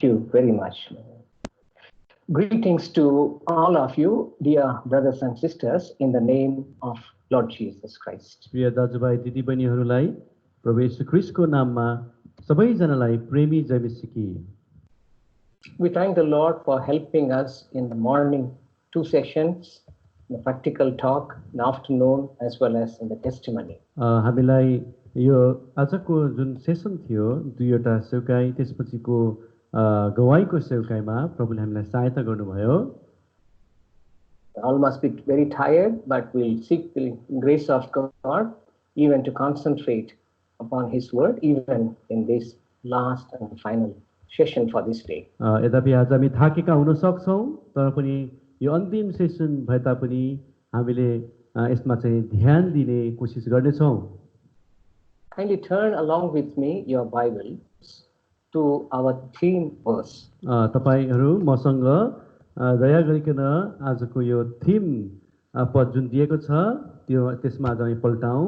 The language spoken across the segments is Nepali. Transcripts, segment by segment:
you very much. Greetings to all of you, dear brothers and sisters, in the name of Lord Jesus Christ. प्रिय दाजुभाइ दिदीबहिनीहरूलाई प्रभु येशू ख्रीष्टको नाममा सबैजनालाई प्रेमी जय मसीह। We thank the Lord for helping us in the morning 2 sessions, in the practical talk, in the afternoon, as well as in the testimony. हामीलाई यो आजको जुन सेसन थियो दुईवटा सेवकाई त्यसपछिको गवाईको सेवकाईमा प्रभुले हामीलाई सहायता गर्नुभयो। All must be very tired, but we'll seek the grace of God even to concentrate upon His word, even in this last and final session for this day. यद्यपि आज हामी थाकेका हुन सक्छौँ तर पनि यो अन्तिम सेसन भए तापनि हामीले यसमा चाहिँ ध्यान दिने कोसिस गर्नेछौँ। Kindly turn along with me your Bibles to our theme verse. तपाईहरू मसँग दया गरिकन आजको यो थीम पद जुन दिएको छ त्यो त्यसमा आज हामी पल्टाउँ।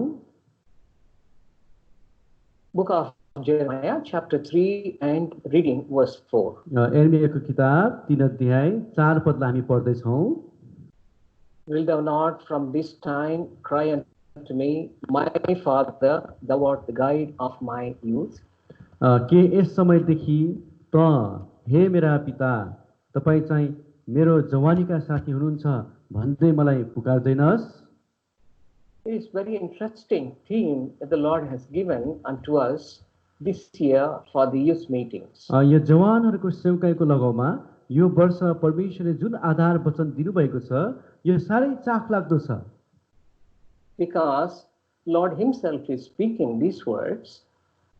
Book of Jeremiah, chapter 3, and reading verse 4. एर्मियाको किताब 3 अध्याय 4 पदलाई हामी पढ्दैछौँ। Will thou not from this time cry unto me, my Father, thou art the guide of my youth? के यस समयदेखि त हे मेरा पिता तपाईँ चाहिँ मेरो जवानीका साथी हुनुहुन्छ भन्दै मलाई पुकार्दैनस्? It is very interesting theme that the Lord has given unto us this year for the youth meetings. यो जवानहरूको सेवकाईको लगाउमा यो वर्ष परमेश्वरले जुन आधार वचन दिनुभएको छ यो साह्रै चाखलाग्दो छ। Because Lord Himself is speaking these words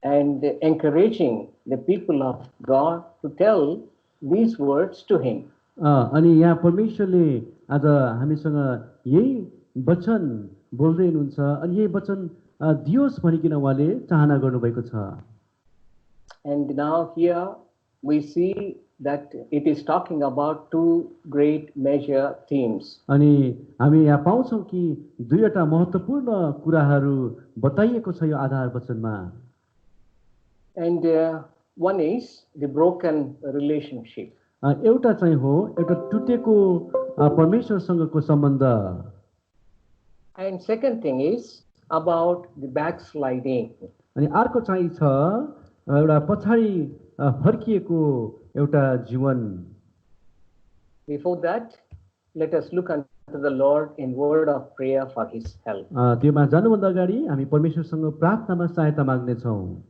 and encouraging the people of God to tell these words to Him. अनि यहाँ परमेश्वरले आज हामीसँग यही वचन बोल्दै हुनुहुन्छ अनि यही वचन दियोस् भनिकन उहाँले चाहना गर्नुभएको छ। And now here we see that it is talking about 2 great major themes. अनि हामी यहाँ पाउँछौँ कि दुईवटा महत्त्वपूर्ण कुराहरू बताइएको छ यो आधार वचनमा। And one is the broken relationship. एउटा चाहिँ हो एउटा टुटेको परमेश्वरसँगको सम्बन्ध। And second thing is about the backsliding. अनि अर्को चाहिँ छ एउटा पछाडि फर्किएको एउटा जीवन। Before that, let us look unto the Lord in word of prayer for His help. त्योमा जानुभन्दा अगाडि हामी परमेश्वरसँग प्रार्थनामा सहायता माग्नेछौँ।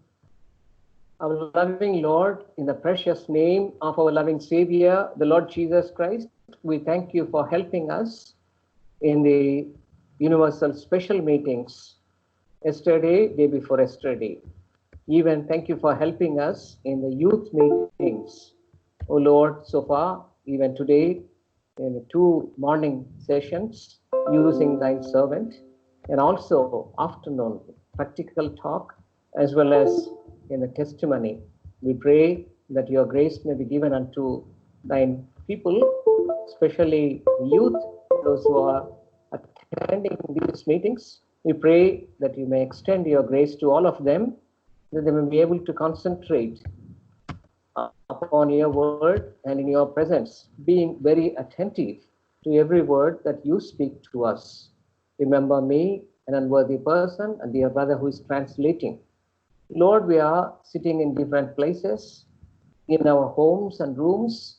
Our loving Lord, in the precious name of our loving Savior, the Lord Jesus Christ, we thank you for helping us in the universal special meetings yesterday, day before yesterday. Even thank you for helping us in the youth meetings. Oh Lord, so far, even today, in the 2 morning sessions, using thy servant, and also afternoon practical talk, as well as in the testimony. We pray that your grace may be given unto thine people, especially youth, those who are attending these meetings. We pray that you may extend your grace to all of them, that they may be able to concentrate upon your word and in your presence, being very attentive to every word that you speak to us. Remember me, an unworthy person, and dear brother who is translating. Lord, we are sitting in different places, in our homes and rooms.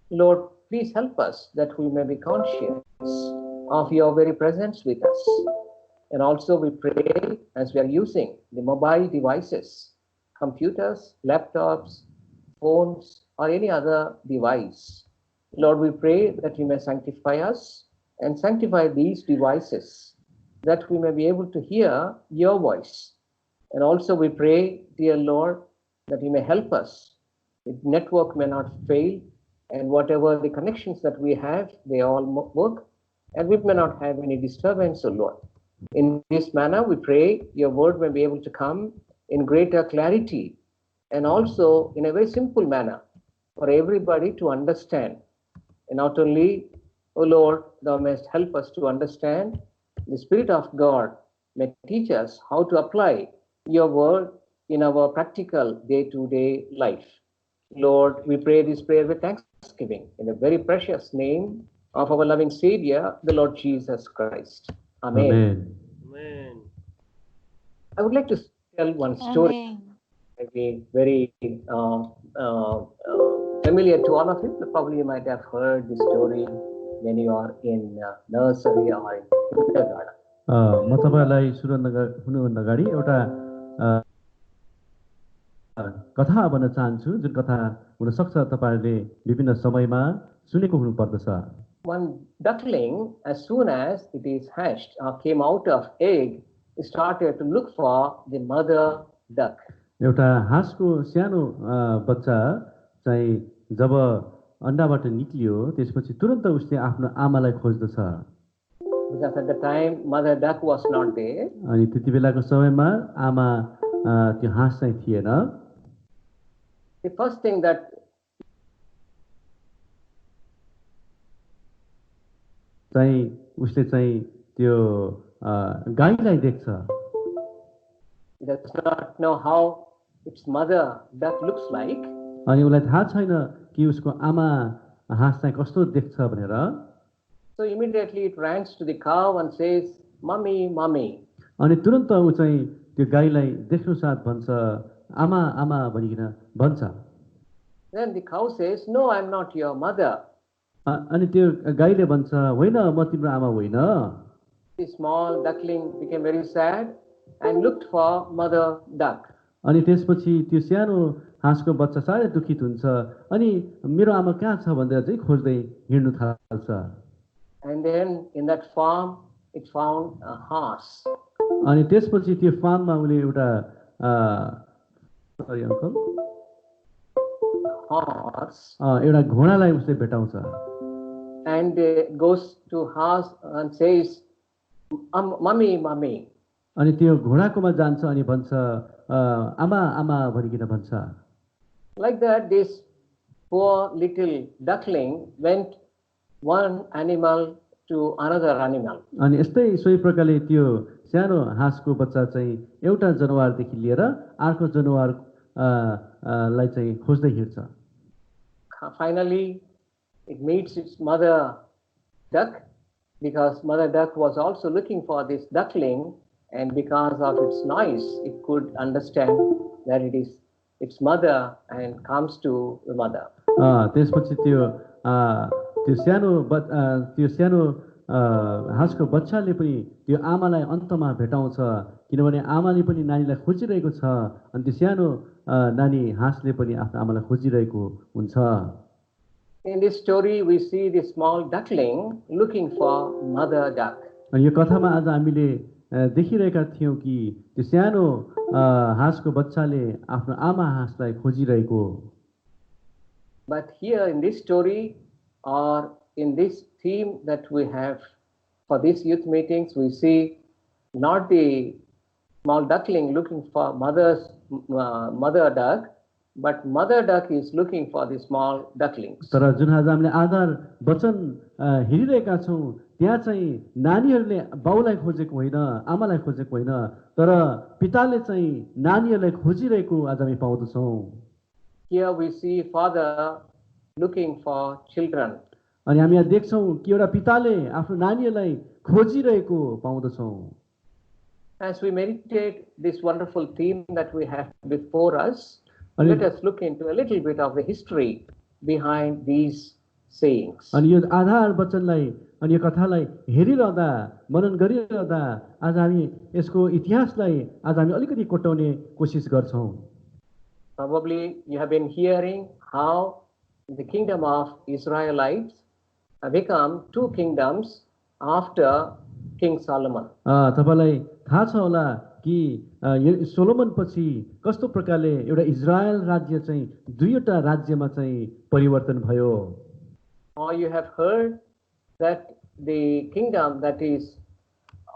Lord, please help us that we may be conscious of your very presence with us. And also we pray as we are using the mobile devices, computers, laptops, phones, or any other device. Lord, we pray that you may sanctify us and sanctify these devices, that we may be able to hear your voice. And also we pray, dear Lord, that you may help us. The network may not fail, and whatever the connections that we have, they all work, and we may not have any disturbance, O Lord. In this manner, we pray your word may be able to come in greater clarity and also in a very simple manner for everybody to understand. And not only, O Lord, thou mayest help us to understand, the Spirit of God may teach us how to apply your word in our practical day-to-day life. Lord, we pray this prayer with thanksgiving in the very precious name of our loving Savior, the Lord Jesus Christ. Amen. Amen. Amen. I would like to tell one story. Amen. Maybe very familiar to all of you. Probably you might have heard this story when you are in nursery or in kindergarten. म तपाईँलाई हुनुभन्दा अगाडि एउटा कथा भन्न चाहन्छु जुन कथा हुनसक्छ तपाईँहरूले विभिन्न समयमा सुनेको हुनुपर्दछ One duckling, as soon as it is hatched or came out of egg, started to look for the mother duck. एउटा हाँसको सानो बच्चा चाहिँ जब अन्डाबाट निक्लियो त्यसपछि तुरन्त उसले आफ्नो आमालाई खोज्दछ Because at the time mother duck was not there. अनि त्यति बेलाको समयमा आमा त्यो हाँस चाहिँ थिएन The first thing that चाहिँ उसले चाहिँ त्यो गाईलाई देख्छ it does not know how its mother duck looks like. अनि उसलाई थाहा छैन कि उसको आमा हाँस चाहिँ कस्तो देख्छ भनेर So immediately it runs to the cow and says, "Mummy, mummy." अनि तुरन्त ऊ चाहिँ त्यो गाईलाई देख्नु साथ भन्छ आमा आमा भनिकन भन्छ Then the cow says, "No, I'm not your mother." अनि त्यो गाईले भन्छ होइन म तिम्रो आमा होइन The small duckling became very sad and looked for mother duck. अनि त्यसपछि त्यो सानो हाँसको बच्चा साह्रै दुखित हुन्छ अनि मेरो आमा कहाँ छ भनेर चाहिँ खोज्दै हिँड्नु थाल्छ And then in that farm, it found a horse. अनि त्यसपछि त्यो फार्ममा उसले एउटा sorry, uncle, Horse. एउटा घोडालाई उसले भेटाउँछ And goes to horse and says, "Mummy, mummy." अनि त्यो घोडाकोमा जान्छ अनि भन्छ आमा आमा भनिकन भन्छ Like that, this poor little duckling went one animal to another animal. अनि यस्तै सोही प्रकारले त्यो सानो हाँसको बच्चा चाहिँ एउटा जनावरदेखि लिएर अर्को जनावर लाई चाहिँ खोज्दै हिँड्छ Finally, it meets its mother duck, because mother duck was also looking for this duckling, and because of its noise, it could understand that it is its mother and comes to the mother. त्यसपछि त्यो सानो हाँसको बच्चाले पनि त्यो आमालाई अन्तमा भेटाउँछ किनभने आमाले पनि नानीलाई खोजिरहेको छ अनि त्यो सानो नानी हाँसले पनि आफ्नो आमालाई खोजिरहेको हुन्छ In this story, we see the small duckling looking for mother duck. अनि यो कथामा आज हामीले देखिरहेका थियौँ कि त्यो सानो हाँसको बच्चाले आफ्नो आमा हाँसलाई खोजिरहेको But here in this story, or in this theme that we have for these youth meetings, we see not the small duckling looking for mother duck, but mother duck is looking for the small ducklings. तर जुन आज हामीले आधार वचन हेरिरहेका छौँ त्यहाँ चाहिँ नानीहरूले बाउलाई खोजेको होइन आमालाई खोजेको होइन तर पिताले चाहिँ नानीहरूलाई खोजिरहेको आज हामी पाउँदछौँ Here we see father looking for children. अनि हामी यहाँ देख्छौँ कि एउटा पिताले आफ्नो नानीहरूलाई खोजिरहेको पाउँदछौँ As we meditate this wonderful theme that we have before us, अनि let us look into a little bit of the history behind these sayings. अनि यो आधार वचनलाई अनि यो कथालाई हेरिरहँदा मनन गरिरहँदा आज हामी यसको इतिहासलाई आज हामी अलिकति कोट्याउने कोसिस गर्छौँ Probably you have been hearing how the kingdom of Israelites have become two kingdoms after King Solomon. तपाईँलाई थाहा छ होला कि सोलोमन पछि कस्तो प्रकारले एउटा इजरायल राज्य चाहिँ दुईवटा राज्यमा चाहिँ परिवर्तन भयो Or you have heard that the kingdom that is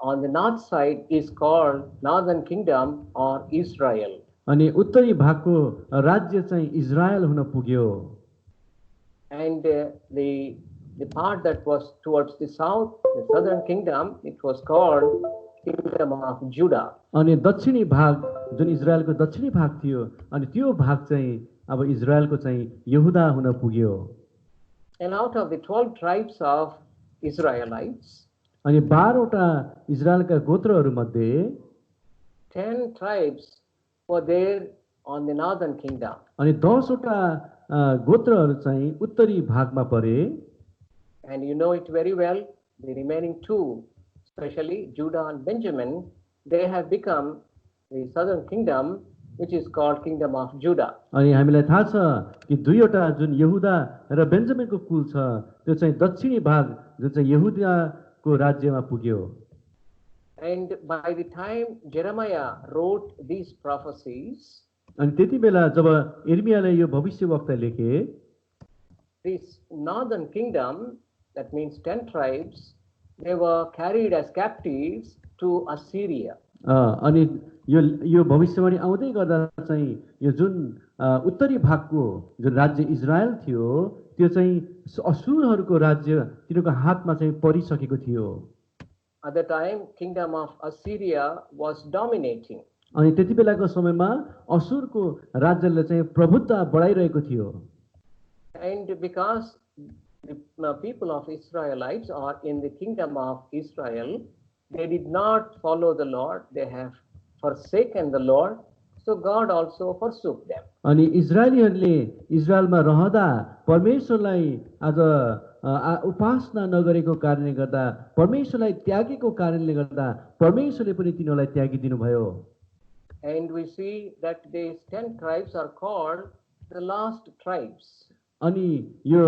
on the north side is called Northern Kingdom or Israel. अनि उत्तरी भागको राज्य चाहिँ इजरायल हुन पुग्यो And the part that was towards the south, the southern kingdom, it was called Kingdom of Judah. अनि दक्षिणी भाग जुन इजरायलको दक्षिणी भाग थियो अनि त्यो भाग चाहिँ अब इजरायलको चाहिँ यहुदा हुन पुग्यो। And out of the 12 tribes of Israelites, अनि 12 वटा इजरायलका गोत्रहरू मध्ये 10 tribes were there on the northern kingdom. अनि 10 वटा गोत्रहरू चाहिँ उत्तरी भागमा परे। And you know it very well, the remaining 2, especially Judah and Benjamin, they have become the southern kingdom, which is called Kingdom of Judah. अनि हामीलाई थाहा छ कि 2 वटा जुन यहुदा र बेन्जामिनको कुल छ त्यो चाहिँ दक्षिणी भाग जुन चाहिँ यहुदाको राज्यमा पुग्यो। And by the time Jeremiah wrote these prophecies, अनि त्यति बेला जब यिर्मियाले यो भविष्यवक्ता लेखे, this northern kingdom, that means 10 tribes, they were carried as captives to Assyria. अनि यो भविष्यवाणी आउँदै गर्दा चाहिँ यो जुन उत्तरी भागको जुन राज्य इजरायल थियो त्यो चाहिँ असुरहरूको राज्य तिनीहरूको हातमा चाहिँ परिसकेको थियो। At the time, kingdom of Assyria was dominating. अनि त्यति बेलाको समयमा असुरको राज्यले चाहिँ प्रभुत्व बढाइरहेको थियो। And because the people of Israelites are in the kingdom of Israel, they did not follow the Lord, they have forsaken the Lord, so God also forsook them. अनि इजरायलीहरूले इजरायलमा रहँदा परमेश्वरलाई आज उपासना नगरेको कारणले गर्दा परमेश्वरलाई त्यागेको कारणले गर्दा परमेश्वरले पनि तिनीहरूलाई त्यागिदिनु भयो। And we see that these 10 tribes are called the lost tribes. अनि यो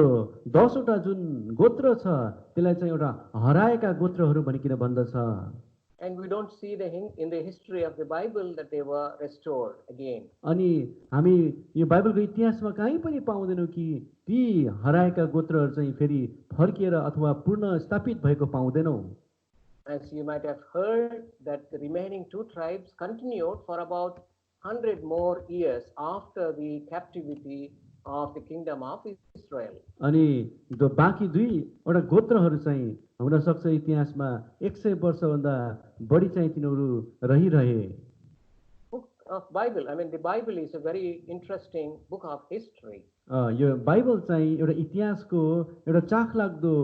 10 वटा जुन गोत्र छ त्यसलाई चाहिँ एउटा हराएका गोत्रहरू भनिकिन भन्दछ। And we don't see in the history of the Bible that they were restored again. अनि हामी यो बाइबलको इतिहासमा कहीँ पनि पाउँदैनौँ कि ती हराएका गोत्रहरू चाहिँ फेरि फर्किएर अथवा पुनः स्थापित भएको पाउँदैनौँ। As you might have heard that the remaining 2 tribes continued for about 100 more years after the captivity of the kingdom of Israel. अनि बाँकी 2 वटा गोत्रहरू चाहिँ हुन सक्छ इतिहासमा 100 वर्षभन्दा बढी चाहिँ तिनीहरू रहिरहे। Book of Bible, I mean the Bible is a very interesting book of history. यो बाइबल चाहिँ एउटा इतिहासको एउटा चाखलाग्दो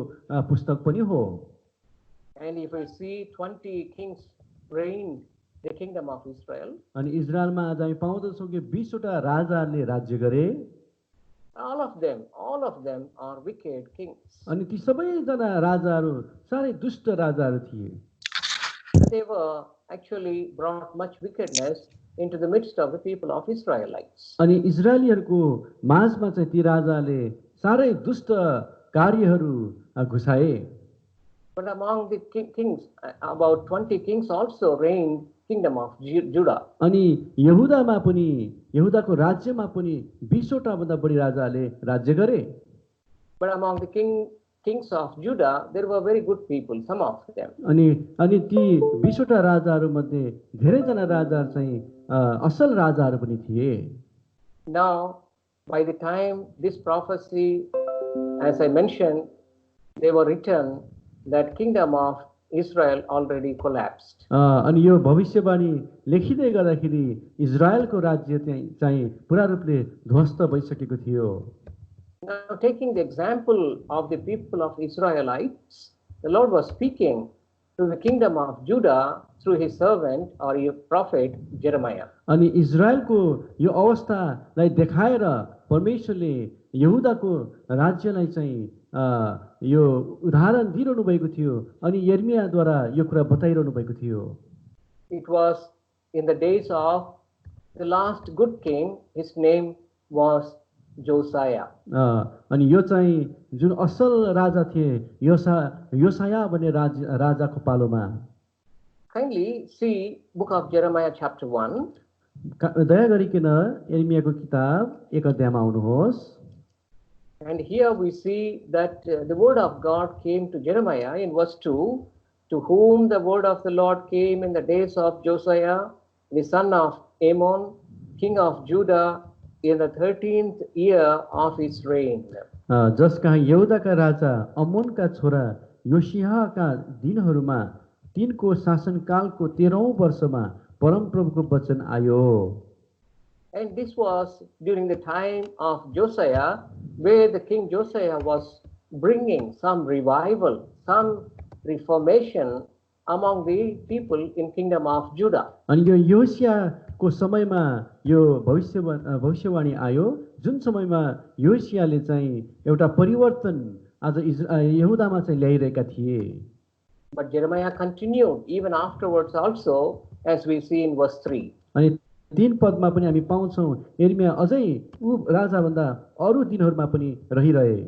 पुस्तक पनि हो। And if we see 20 kings reigned the kingdom of Israel, अनि इजरायलमा आज हामी पाउँदछौँ कि 20 वटा राजाहरूले राज्य गरे। all of them are wicked kings. अनि ती सबैजना राजाहरू सारै दुष्ट राजाहरू थिए। They were actually brought much wickedness into the midst of the people of Israelites. अनि इजरायलीहरूको माझमा चाहिँ ती राजाले सारै दुष्ट कार्यहरू घुसाए। But among the kings, about 20 kings also reigned kingdom of Judah. अनि यहुदामा पनि यहुदाको राज्यमा पनि 20 वटा भन्दा बढी राजाले राज्य गरे। But among the kings of Judah, there were very good people, some of them. अनि ती 20 वटा राजाहरू मध्ये धेरैजना राजाहरू चाहिँ असल राजाहरू पनि थिए। Now, by the time this prophecy, as I mentioned, they were written, that kingdom of Israel already collapsed. अनि यो भविष्यवाणी लेखिँदै गर्दाखेरि इजरायलको राज्य चाहिँ पूरा रूपले ध्वस्त भइसकेको थियो। Now, taking the example of the people of Israelites, the Lord was speaking to the kingdom of Judah through his servant or a prophet Jeremiah. अनि इजरायलको यो अवस्थालाई देखाएर परमेश्वरले यहुदाको राज्यलाई चाहिँ यो उदाहरण दिइरहनु भएको थियो अनि यिर्मियाद्वारा यो कुरा बताइरहनु भएको थियो। It was in the days of the last good king, his name was Josiah. अनि यो चाहिँ जुन असल राजा थिए योसाया भन्ने राजाको पालोमा। Kindly see book of Jeremiah chapter 1. दया गरिकन यिर्मियाको किताब 1 अध्यायमा आउनुहोस्। And here we see that the word of God came to Jeremiah in verse 2, to whom the word of the Lord came in the days of Josiah, the son of Ammon, king of Judah, in the 13th year of his reign. जसका यहुदाका राजा अमोनका छोरा योशियाका दिनहरूमा तिनको शासनकालको 13औं वर्षमा परमप्रभुको वचन आयो। And this was during the time of Josiah, where the king Josiah was bringing some revival, some reformation among the people in kingdom of Judah. अनि यो योसियाको समयमा यो भविष्यवाणी आयो जुन समयमा योसियाले चाहिँ एउटा परिवर्तन आज यहुदामा चाहिँ ल्याइरहेका थिए But Jeremiah continued even afterwards also, as we see in verse 3. अनि 3 पदमा पनि हामी पाउँछौँ यिर्मिया अझै ऊ राजाभन्दा अरू दिनहरूमा पनि रहिरहे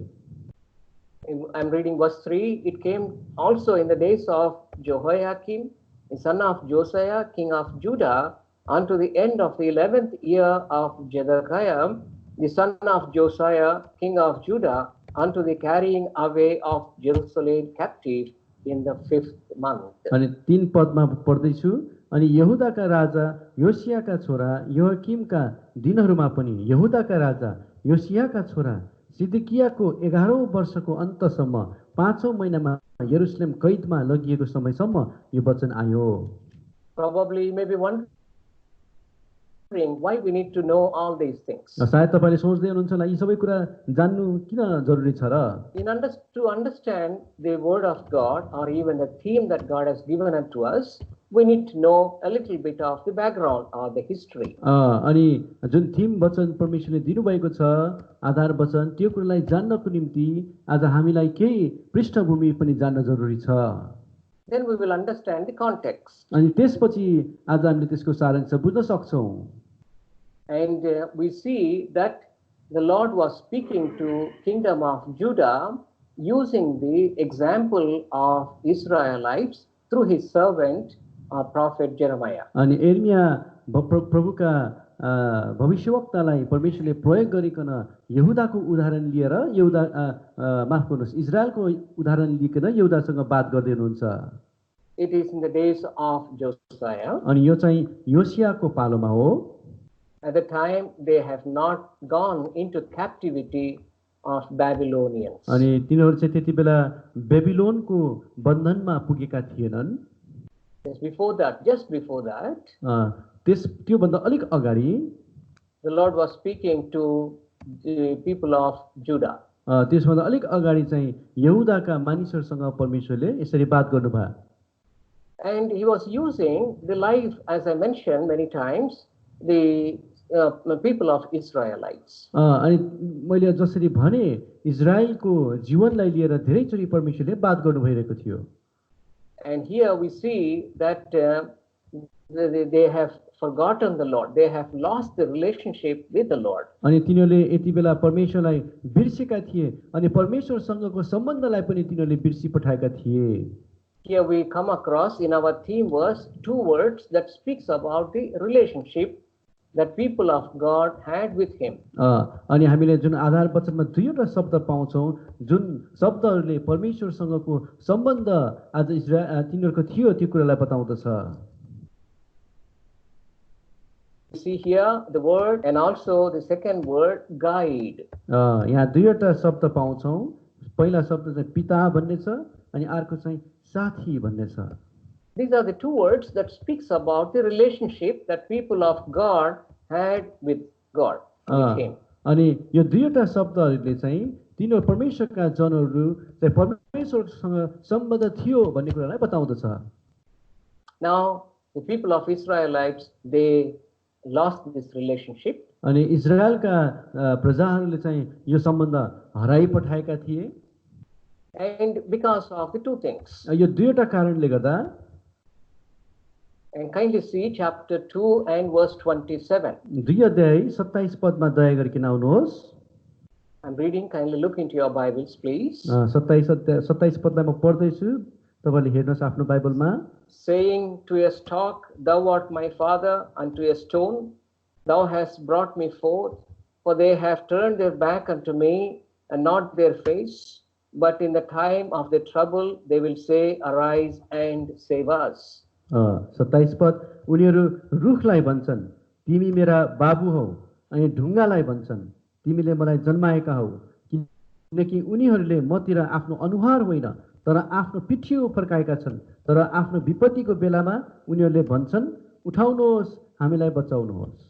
I'm reading verse 3. It came also in the days of Jehoiakim, the son of Josiah, king of Judah, unto the end of the 11th year of Zedekiah, the son of Josiah, king of Judah, unto the carrying away of Jerusalem captive in the 5th month. अनि 3 पदमा पढ्दैछु अनि यहुदाका राजा योसियाका छोरा योआकिमका दिनहरूमा पनि यहुदाका राजा योसियाका छोरा सिदकियाको 11औं वर्षको अन्तसम्म 5औं महिनामा यरुशलेम कैदमा लगिएको समयसम्म यो वचन आयो Probably you may be wondering why we need to know all these things. सायद तपाईले सोच्दै हुनुहुन्छ होला यी सबै कुरा जान्नु किन जरुरी छ र To understand the word of God or even the theme that God has given unto us, we need to know a little bit of the background or the history. अनि जुन थीम वचन परमेश्वरले दिनुभएको छ आधार वचन त्यो कुरालाई जान्नको निम्ति आज हामीलाई केही पृष्ठभूमि पनि जान्न जरुरी छ Then we will understand the context. अनि त्यसपछि आज हामीले त्यसको सारांश बुझ्न सक्छौं And we see that the Lord was speaking to kingdom of Judah using the example of Israelites through his servant prophet Jeremiah. अनि यिर्मिया प्रभुका भविष्यवक्तालाई परमेश्वरले प्रयोग गरिकन यहुदाको उदाहरण लिएर यहुदा माफ गर्नुस् इजरायलको उदाहरण लिकन यहुदासँग बात गर्दै हुनुहुन्छ It is in the days of Josiah. अनि यो चाहिँ योसियाको पालोमा हो At the time they have not gone into captivity of Babylonians. अनि तिनीहरू चाहिँ त्यतिबेला बेबिलोनको बन्धनमा पुगेका थिएनन् Just before that, त्यो भन्दा अलिक अगाडि the Lord was speaking to the people of Judah. त्यसभन्दा अलिक अगाडि चाहिँ यहुदाका मानिसहरूसँग परमेश्वरले यसरी बात गर्नुभयो And he was using the life, as I mentioned many times, the people of Israelites. अनि मैले जसरी भने इजरायलको जीवनलाई लिएर धेरैचोटि परमेश्वरले बात गर्नु भइरहेको थियो And here we see that they have forgotten the Lord. They have lost the relationship with the Lord. अनि तिनीहरूले यति बेला परमेश्वरलाई बिर्सेका थिए अनि परमेश्वरसँगको सम्बन्धलाई पनि तिनीहरूले बिर्सी पठाएका थिए Here we come across in our theme verse 2 words that speaks about the relationship that people of God had with him. अनि हामीले जुन आधार वचनमा दुईवटा शब्द पाउँछौं जुन शब्दहरूले परमेश्वरसँगको सम्बन्ध आज इजरायल तिनीहरूको थियो त्यो कुरालाई बताउँदछ See here the word and also the second word guide. यहाँ दुईवटा शब्द पाउँछौं पहिला शब्द चाहिँ पिता भन्ने छ अनि अर्को चाहिँ साथी भन्ने छ These are the two words that speaks about the relationship that people of God had with God. With him. अनि यो दुईवटा शब्दहरूले चाहिँ तिनीहरू परमेश्वरका जनहरू चाहिँ परमेश्वरसँग सम्बन्ध थियो भन्ने कुरालाई बताउँदछ Now the people of Israelites, they lost this relationship. अनि इजरायलका प्रजाहरूले चाहिँ यो सम्बन्ध हराइपठाएका थिए And because of the two things. यो दुईवटा कारणले गर्दा And kindly see chapter 2 and verse 27. 2 अध्याय 27 पदमा दया गरिकन आउनुहोस् I'm reading, kindly look into your Bibles, please. 27 पदलाई म पढ्दैछु तपाईले हेर्नुहोस् आफ्नो बाइबलमा Saying to a stalk, thou art my father, unto a stone, thou hast brought me forth, for they have turned their back unto me, and not their face, but in the time of the trouble they will say, arise and save us. 27 पद उनीहरू रुखलाई भन्छन् तिमी मेरा बाबु हौ अनि ढुङ्गालाई भन्छन् तिमीले मलाई जन्माएका हौ किनकि उनीहरूले मतिर आफ्नो अनुहार होइन तर आफ्नो पिठ्यौ फर्काएका छन् तर आफ्नो विपत्तिको बेलामा उनीहरूले भन्छन् उठाउनुहोस् हामीलाई बचाउनुहोस्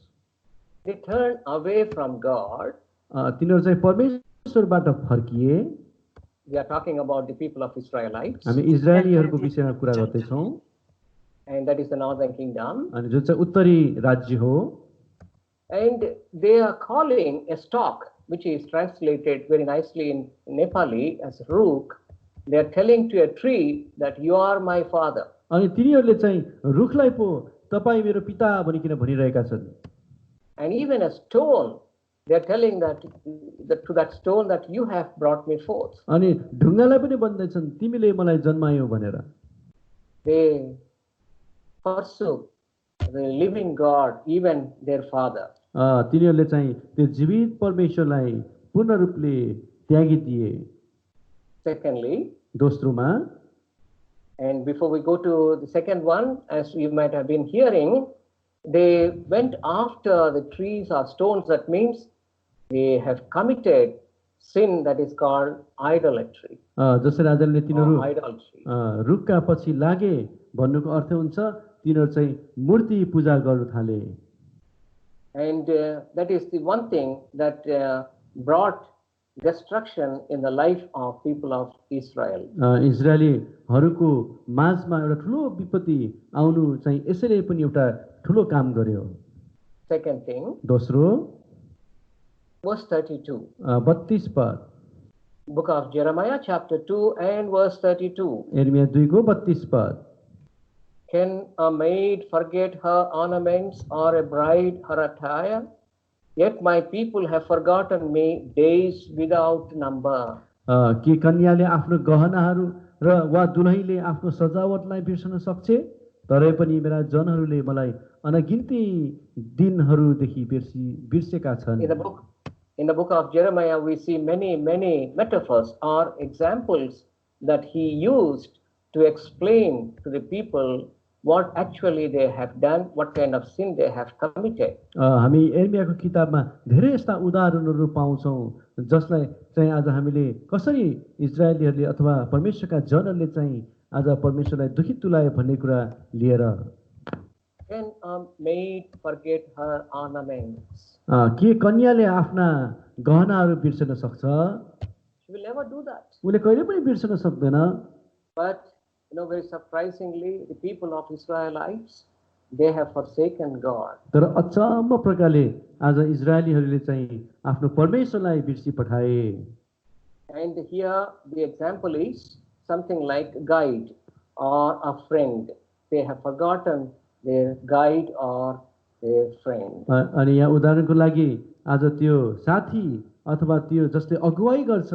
they turned away from God. तिनीहरू चाहिँ परमेश्वरबाट फर्किए। We are talking about the people of Israelites, हामी इजरायलीहरूको विषयमा कुरा गर्दैछौँ, and that is the northern kingdom. अनि जुन चाहिँ उत्तरी राज्य हो। And they are calling a stalk, which is translated very nicely in Nepali as rook. They are telling to a tree that you are my father. अनि तिनीहरूले चाहिँ रुखलाई पो तपाईँ मेरो पिता भनिकन भनिरहेका छन्। And even a stone, they are telling that to that stone that you have brought me forth. अनि ढुङ्गालाई पनि भन्दैछन् तिमीले मलाई जन्मायौ भनेर। They forsook the living God, even their father. तिनीहरूले चाहिँ त्यो जीवित परमेश्वरलाई पूर्ण रूपले त्यागिदिए। Secondly, दोस्रोमा, and before we go to the second one, as you might have been hearing, they went after the trees or stones. That means they have committed sin that is called idolatry. जसरी आजले तिनीहरू Idolatry. रुखका पछि लागे भन्नुको अर्थ हुन्छ तिनीहरू चाहिँ मूर्ति पूजा गर्न थाले। And that is the one thing that brought destruction in the life of people of Israel. इजरायलीहरूको माझमा एउटा ठुलो विपत्ति आउनु चाहिँ यसैले पनि एउटा ठुलो काम गर्यो। Second thing, दोस्रो, verse 32. 32 पद, Book of Jeremiah chapter 2 and verse 32. यिर्मया 2 को 32 पद। Can a maid forget her ornaments or a bride her attire? Yet my people have forgotten me days without number. के कन्याले आफ्नो गहनाहरू र वा दुलहीले आफ्नो सजावटलाई बिर्सन सक्छे? तरै पनि मेरा जनहरूले मलाई अनगिन्ती दिनहरूदेखि बिर्सेका छन्। In the book of Jeremiah, we see many metaphors or examples that he used to explain to the people what actually they have done, what kind of sin they have committed. हामी यिर्मयाको किताबमा धेरै यस्ता उदाहरणहरू पाउँछौँ जसलाई चाहिँ आज हामीले कसरी इजरायलीहरूले अथवा परमेश्वरका जनहरूले चाहिँ आज परमेश्वरलाई दुखित तुल्याए भन्ने कुरा लिएर। Can a maid forget her ornaments? के कन्याले आफ्ना गहनाहरू बिर्सन सक्छ? She will never do that. उले कहिले पनि बिर्सन सक्दैन। But very surprisingly, the people of Israelites, they have forsaken God. तर अचम्म प्रकारले आज इजरायलीहरूले चाहिँ आफ्नो परमेश्वरलाई बिर्सी पठाए। And here the example is something like a guide or a friend. They have forgotten their guide or their friend. अनि यहाँ उदाहरणको लागि आज त्यो साथी अथवा त्यो जसले अगुवाई गर्छ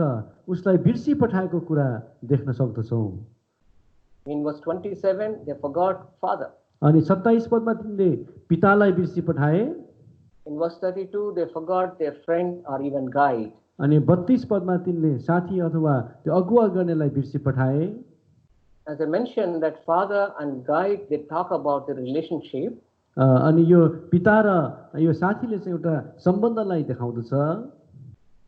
उसलाई बिर्सी पठाएको कुरा देख्न सक्दछौँ। In verse 27, they forgot father. अनि 27 पदमा तिनले पितालाई बिर्सी पठाए। In verse 32, they forgot their friend or even guide. अनि 32 पदमा तिनले साथी अथवा त्यो अगुवा गर्नेलाई बिर्सी पठाए। As I mentioned, that father and guide, they talk about the relationship. अनि यो पिता र यो साथीले चाहिँ एउटा सम्बन्धलाई देखाउँदछ।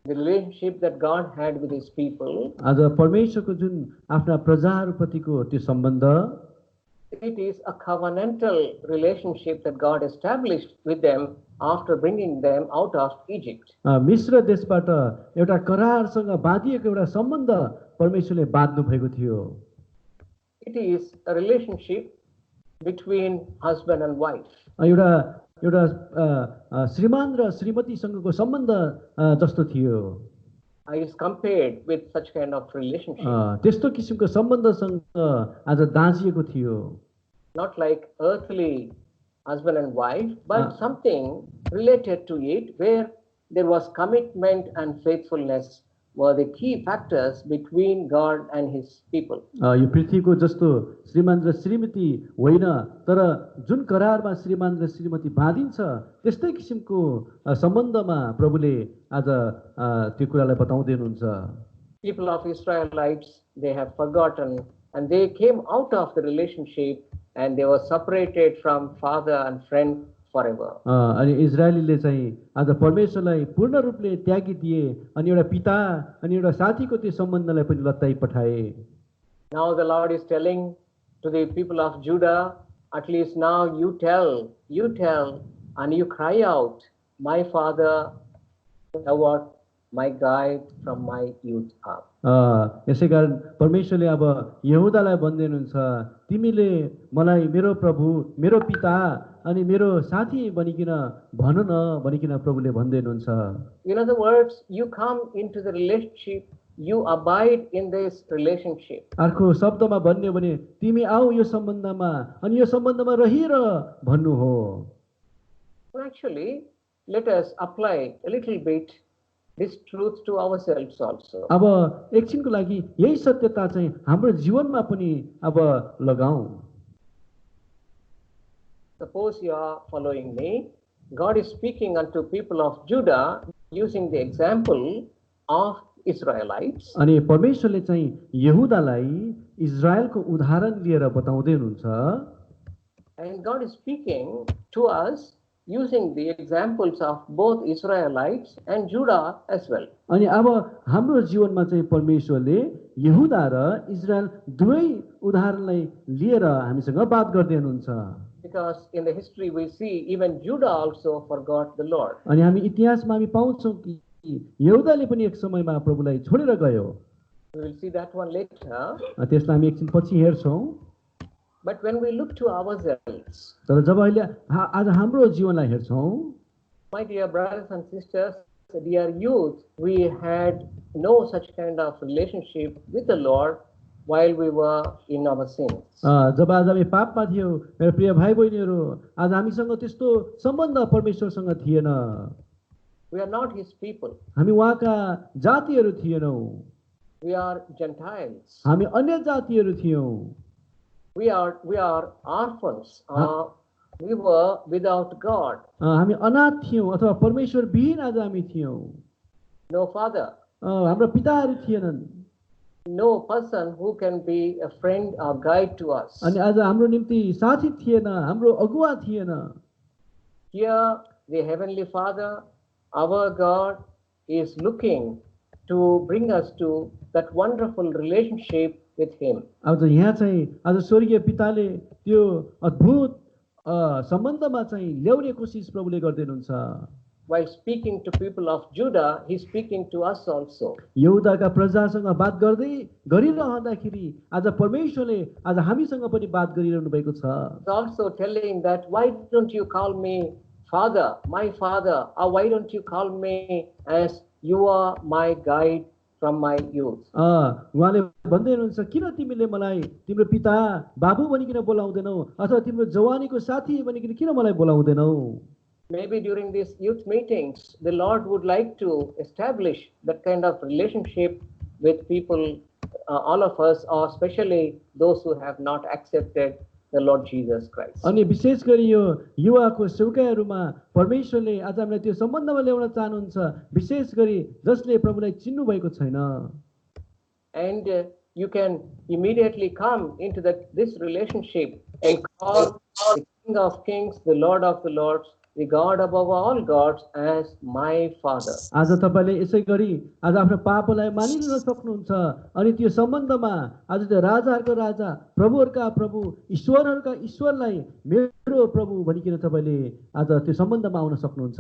The relationship that God had with his people. आज परमेश्वरको जुन आफ्ना प्रजाहरूप्रतिको त्यो सम्बन्ध, it is a covenantal relationship that God established with them after bringing them out of Egypt. मिस्र देशबाट एउटा करारसँग बाँधिएको एउटा सम्बन्ध परमेश्वरले बाँध्नु भएको थियो। It is a relationship between husband and wife. एउटा श्रीमान र श्रीमतीसँगको सम्बन्ध जस्तो थियो। It is compared with such kind of relationship. त्यस्तो किसिमको सम्बन्धसँग आज दाँजिएको थियो। Not like earthly husband and wife, but something related to it where there was commitment and faithfulness were the key factors between God and his people. यो पृथ्वीको जस्तो श्रीमान र श्रीमती होइन, तर जुन करारमा श्रीमान र श्रीमती बाँधिन्छ त्यस्तै किसिमको सम्बन्धमा प्रभुले आज त्यो कुरालाई बताउँदै हुनुहुन्छ। People of Israelites, they have forgotten and they came out of the relationship and they were separated from father and friend forever. अनि इजरायलीले चाहिँ आज परमेश्वरलाई पूर्ण रूपले त्यागिदिए अनि एउटा पिता अनि एउटा साथीको त्यो सम्बन्धलाई पनि लत्ताइ पठाए। Now the Lord is telling to the people of Judah, at least now you tell and you cry out my father, thou art my guide from my youth up. यसै कारण परमेश्वरले अब यहुदालाई भन्दै हुनुहुन्छ तिमीले मलाई मेरो प्रभु मेरो पिता अनि मेरो साथी बनिकिन भन न भनिकिन प्रभुले भन्दै हुनुहुन्छ In other words, you come into the relationship, you abide in this relationship. अर्को शब्दमा भन्ने हो भने तिमी आऊ यो सम्बन्धमा अनि यो सम्बन्धमा रहिर भन्नु हो Well, actually, let us apply a little bit this truth to ourselves also. अब एकछिनको लागि यही सत्यता चाहिँ हाम्रो जीवनमा पनि अब लगाऊ Suppose you are following me. God is speaking unto people of Judah using the example of Israelites. अनि परमेश्वरले चाहिँ यहुदालाई इजरायलको उदाहरण लिएर बताउँदै हुनुहुन्छ And God is speaking to us using the examples of both Israelites and Judah as well. अनि अब हाम्रो जीवनमा चाहिँ परमेश्वरले यहुदा र इजरायल दुवै उदाहरणलाई लिएर हामीसँग बात गर्दै हुनुहुन्छ Because in the history we see even Judah also forgot the Lord. अनि हामी इतिहासमा हामी पाउँछौँ कि यहुदाले पनि एक समयमा प्रभुलाई छोडेर गयो We will see that one later. त्यसलाई हामी एकछिन पछि हेर्छौँ But when we look to ourselves, तर जब अहिले आज हाम्रो जीवनलाई हेर्छौँ my dear brothers and sisters, dear youth, we had no such kind of relationship with the Lord while we were in our sins. जब आज हामी पापमा थियौँ मेरो प्रिय भाइ बहिनीहरू आज हामीसँग त्यस्तो सम्बन्ध परमेश्वरसँग थिएन We are not his people. हामी उहाँका जातिहरू थिएनौँ We are Gentiles. हामी अन्य जातिहरू थियौँ We are orphans. We were without God. हामी अनाथ थियौँ अथवा परमेश्वर विहीन आज हामी थियौँ No father. हाम्रो पिताहरू थिएनन् No person who can be a friend or guide to us. अनि आज हाम्रो निम्ति साथी थिएन हाम्रो अगुवा थिएन Here, the Heavenly Father, our God, is looking to bring us to that wonderful relationship with Him. अब चाहिँ यहाँ चाहिँ आज स्वर्गीय पिताले त्यो अद्भुत सम्बन्धमा चाहिँ ल्याउने कोसिस प्रभुले गर्दै हुनुहुन्छ While speaking to people of Judah, He's speaking to us also. यहुदाका प्रजासँग बात गरिरहँदाखेरि आज परमेश्वरले आज हामीसँग पनि बात गरिरहनु भएको छ He's also telling that, why don't you call me Father, my Father, or why don't you call me as you are my guide from my youth? उहाँले भन्दै हुनुहुन्छ किन तिमीले मलाई तिम्रो पिता बाबु भनिकिन बोलाउँदैनौ अथवा तिम्रो जवानीको साथी भनिकिन किन मलाई बोलाउँदैनौ Maybe during these youth meetings, the Lord would like to establish that kind of relationship with people, all of us, or especially those who have not accepted the Lord Jesus Christ. अनि विशेष गरी यो युवाको सेवकाहरूमा परमेश्वरले आज हामीलाई त्यो सम्बन्धमा ल्याउन चाहनुहुन्छ विशेष गरी जसले प्रभुलाई चिन्नु भएको छैन And you can immediately come into this relationship and call the King of Kings, the Lord of the Lords, the God above all gods as my Father. आज तपाईले यसै गरी आज आफ्नो पापलाई मानिलिन सक्नुहुन्छ अनि त्यो सम्बन्धमा आज त्यो राजाहरूको राजा प्रभुहरूका प्रभु ईश्वरहरूका ईश्वरलाई मेरो प्रभु भनिकिन तपाईले आज त्यो सम्बन्धमा आउन सक्नुहुन्छ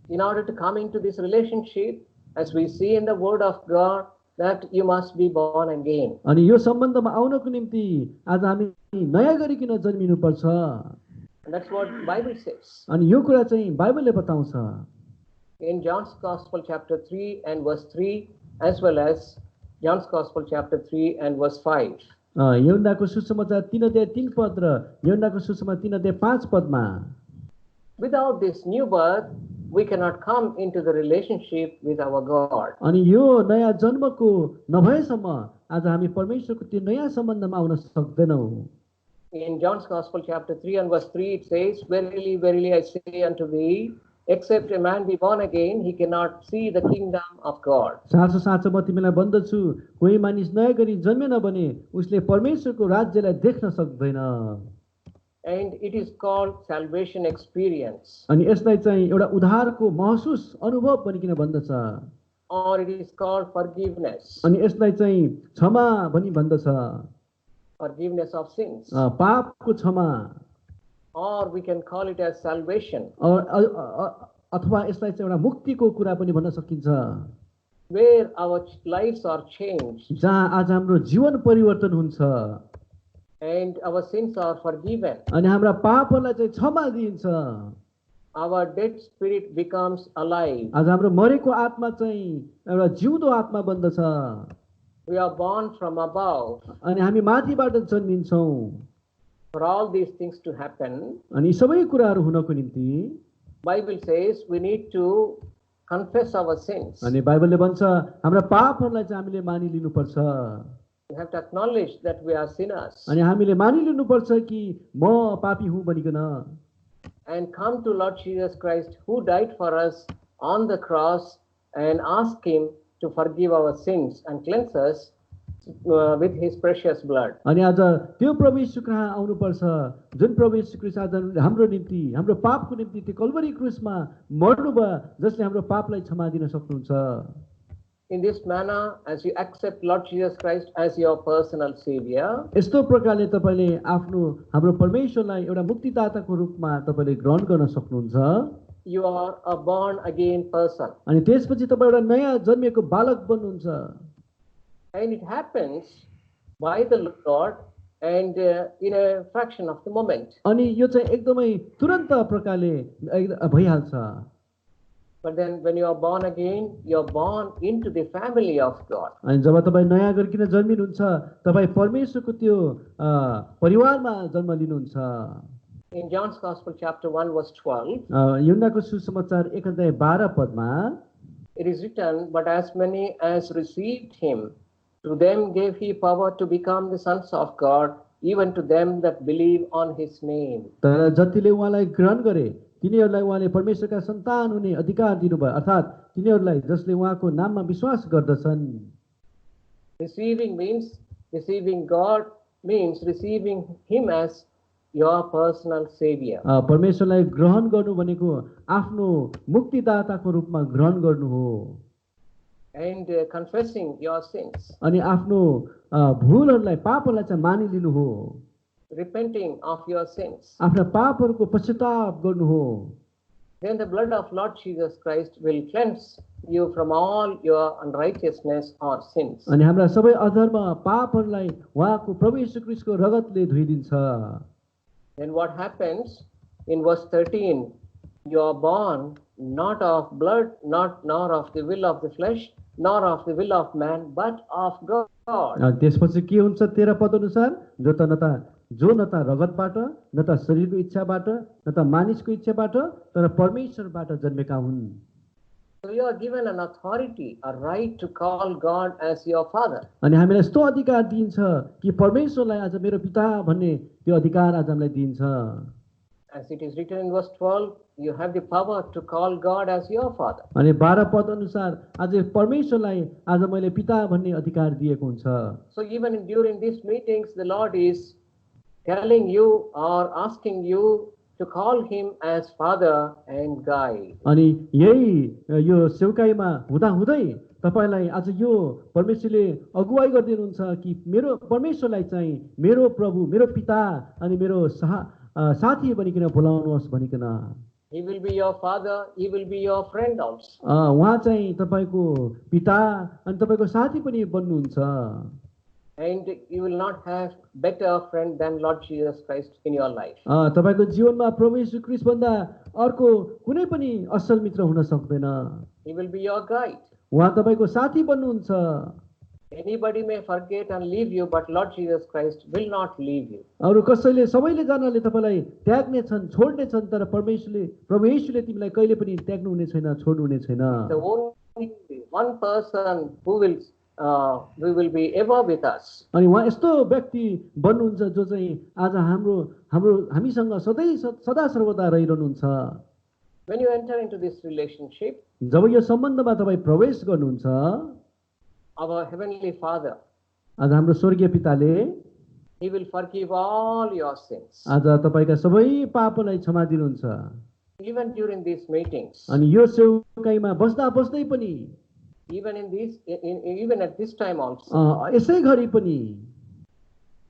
In order to come into this relationship, as we see in the Word of God, that you must be born again. अनि यो सम्बन्धमा आउनको निम्ति आज हामी नयाँ गरिकिन जन्मिनु पर्छ And that's what Bible says. अनि यो कुरा चाहिँ बाइबलले बताउँछ In John's Gospel chapter 3 and verse 3, as well as John's Gospel chapter 3 and verse 5. यूहन्नाको सुसमाचार 3 अध्याय 3 पद र यूहन्नाको सुसमाचार 3 अध्याय 5 पदमा Without this new birth, we cannot come into the relationship with our God. अनि यो नयाँ जन्मको नभएसम्म आज हामी परमेश्वरको त्यो नयाँ सम्बन्धमा आउन सक्दैनौँ In John's Gospel chapter 3 and verse 3, it says, Verily, verily, I say unto thee, except a man be born again, he cannot see the kingdom of God. साँचो साँचो म तिमीलाई भन्दछु कोही मानिस नयाँ गरी जन्मेन भने उसले परमेश्वरको राज्यलाई देख्न सक्दैन And it is called salvation experience. अनि यसलाई चाहिँ एउटा उद्धारको महसुस अनुभव भनिकिन भन्दछ Or it is called forgiveness. अनि यसलाई चाहिँ क्षमा भनी भन्दछ Forgiveness of sins. पापको क्षमा Or we can call it as salvation. अथवा यसलाई चाहिँ एउटा मुक्तिको कुरा पनि भन्न सकिन्छ, where our lives are changed जहाँ आज हाम्रो जीवन परिवर्तन हुन्छ and our sins are forgiven. अनि हाम्रा पापहरूलाई चाहिँ क्षमा दिइन्छ। Our dead spirit becomes alive. आज हाम्रो मरेको आत्मा चाहिँ एउटा जिउँदो आत्मा बन्दछ We are born from above. अनि हामी माथिबाट जन्मिन्छौँ। For all these things to happen, अनि यी सबै कुराहरू हुनको निम्ति Bible says we need to confess our sins. अनि बाइबलले भन्छ हाम्रा पापहरूलाई चाहिँ हामीले मानिलिनुपर्छ We have to acknowledge that we are sinners अनि हामीले मानिलिनुपर्छ कि म पापी हुँ भनिकन and come to Lord Jesus Christ who died for us on the cross and ask Him to forgive our sins and cleanse us with His precious blood. अनि आज त्यो प्रभु येशू कहाँ आउनुपर्छ जुन प्रभु येशू ख्रीष्ट आज हाम्रो निम्ति हाम्रो पापको निम्ति त्यो कल्वरी क्रुसमा मर्नुभयो जसले हाम्रो पापलाई क्षमा दिन सक्नुहुन्छ। In this manner, as you accept Lord Jesus Christ as your personal Savior, यस्तो प्रकारले तपाईले आफ्नो हाम्रो परमेश्वरलाई एउटा मुक्तिदाताको रूपमा तपाईले ग्रहण गर्न सक्नुहुन्छ you are a born again person. अनि त्यसपछि तपाईँ एउटा नयाँ जन्मिएको बालक बन्नुहुन्छ। And it happens by the Lord and in a fraction of the moment. अनि यो चाहिँ एकदमै तुरन्त प्रकारले भइहाल्छ। But then when you are born again, you are born into the family of God. अनि जब तपाईँ नयाँ गरिकन जन्मिनुहुन्छ तपाईँ परमेश्वरको त्यो परिवारमा जन्म लिनुहुन्छ। In John's Gospel chapter 1 verse 12, यूहन्नाको सुसमाचार 1:12 it is written, but as many as received him, to them gave he power to become the sons of God, even to them that believe on his name. तर जतिले उहाँलाई ग्रहण गरे तिनीहरूलाई उहाँले परमेश्वरका सन्तान हुने अधिकार दिनुभयो, अर्थात् तिनीहरूलाई जसले उहाँको नाममा विश्वास गर्दछन्। Receiving means receiving God means receiving him as your personal savior. परमेश्वरलाई ग्रहण गर्नु भनेको आफ्नो मुक्तिदाताको रूपमा ग्रहण गर्नु हो And confessing your sins, अनि आफ्नो भुलहरूलाई पापहरूलाई चाहिँ मानिलिनु हो, repenting of your sins. आफ्ना पापहरूको पश्चाताप गर्नु हो। Then the blood of Lord Jesus Christ will cleanse you from all your unrighteousness or sins. अनि हाम्रा सबै अधर्म पापहरूलाई उहाँको प्रभु येशू ख्रीष्टको रगतले धोइदिन्छ। Then what happens in verse 13? You are born not of blood, nor of the will of the flesh, nor of the will of man, but of God. त्यसपछि के हुन्छ 13 पद अनुसार जो न त रगतबाट न त शरीरको इच्छाबाट न त मानिसको इच्छाबाट तर परमेश्वरबाट जन्मेका हुन्। So you are given an authority, a right to call God as your father. अनि हामीलाई यस्तो अधिकार दिन्छ कि परमेश्वरलाई आज मेरो पिता भन्ने त्यो अधिकार आज हामीलाई दिन्छ। As it is written in verse 12, you have the power to call God as your father. अनि 12 पद अनुसार आज परमेश्वरलाई आज मैले पिता भन्ने अधिकार दिएको हुन्छ। So even during these meetings, the Lord is telling you or asking you to call him as father and guide. अनि यही यो सेवकाईमा हुँदै तपाईलाई आज यो परमेश्वरले अगुवाई गर्दिनुहुन्छ कि मेरो परमेश्वरलाई चाहिँ मेरो प्रभु मेरो पिता अनि मेरो साथी बनिकन बोलाउनुहोस् भनिकन। He will be your father, he will be your friend also. उहाँ चाहिँ तपाईको पिता अनि तपाईको साथी पनि बन्नुहुन्छ। And you will not have better friend than Lord Jesus Christ in your life. तपाईको जीवनमा प्रभु येशू ख्रीष्ट भन्दा अर्को कुनै पनि असल मित्र हुन सक्दैन। He will be your guide. उहाँ तपाईको साथी बन्नुहुन्छ। Anybody may forget and leave you, but Lord Jesus Christ will not leave you. अरु कसैले सबैले जनाले तपाईलाई त्याग्ने छन् छोड्ने छन् तर प्रभु येशूले तिमीलाई कहिले पनि त्याग्नु हुने छैन छोड्नु हुने छैन। The only one person who will be ever with us. अनि उहाँ यस्तो व्यक्ति बन्नुहुन्छ जो चाहिँ आज हामीसँग सदा सर्वदा रहिरहनुहुन्छ। When you enter into this relationship, जब यो सम्बन्धमा तपाईँ प्रवेश गर्नुहुन्छ our heavenly Father, आज हाम्रो स्वर्गीय पिताले he will forgive all your sins. आज तपाईका सबै पापलाई क्षमा दिनुहुन्छ। Even during these meetings, अनि यो सेवकाईमा बस्दै पनि even even at this time also, यसै घडी पनि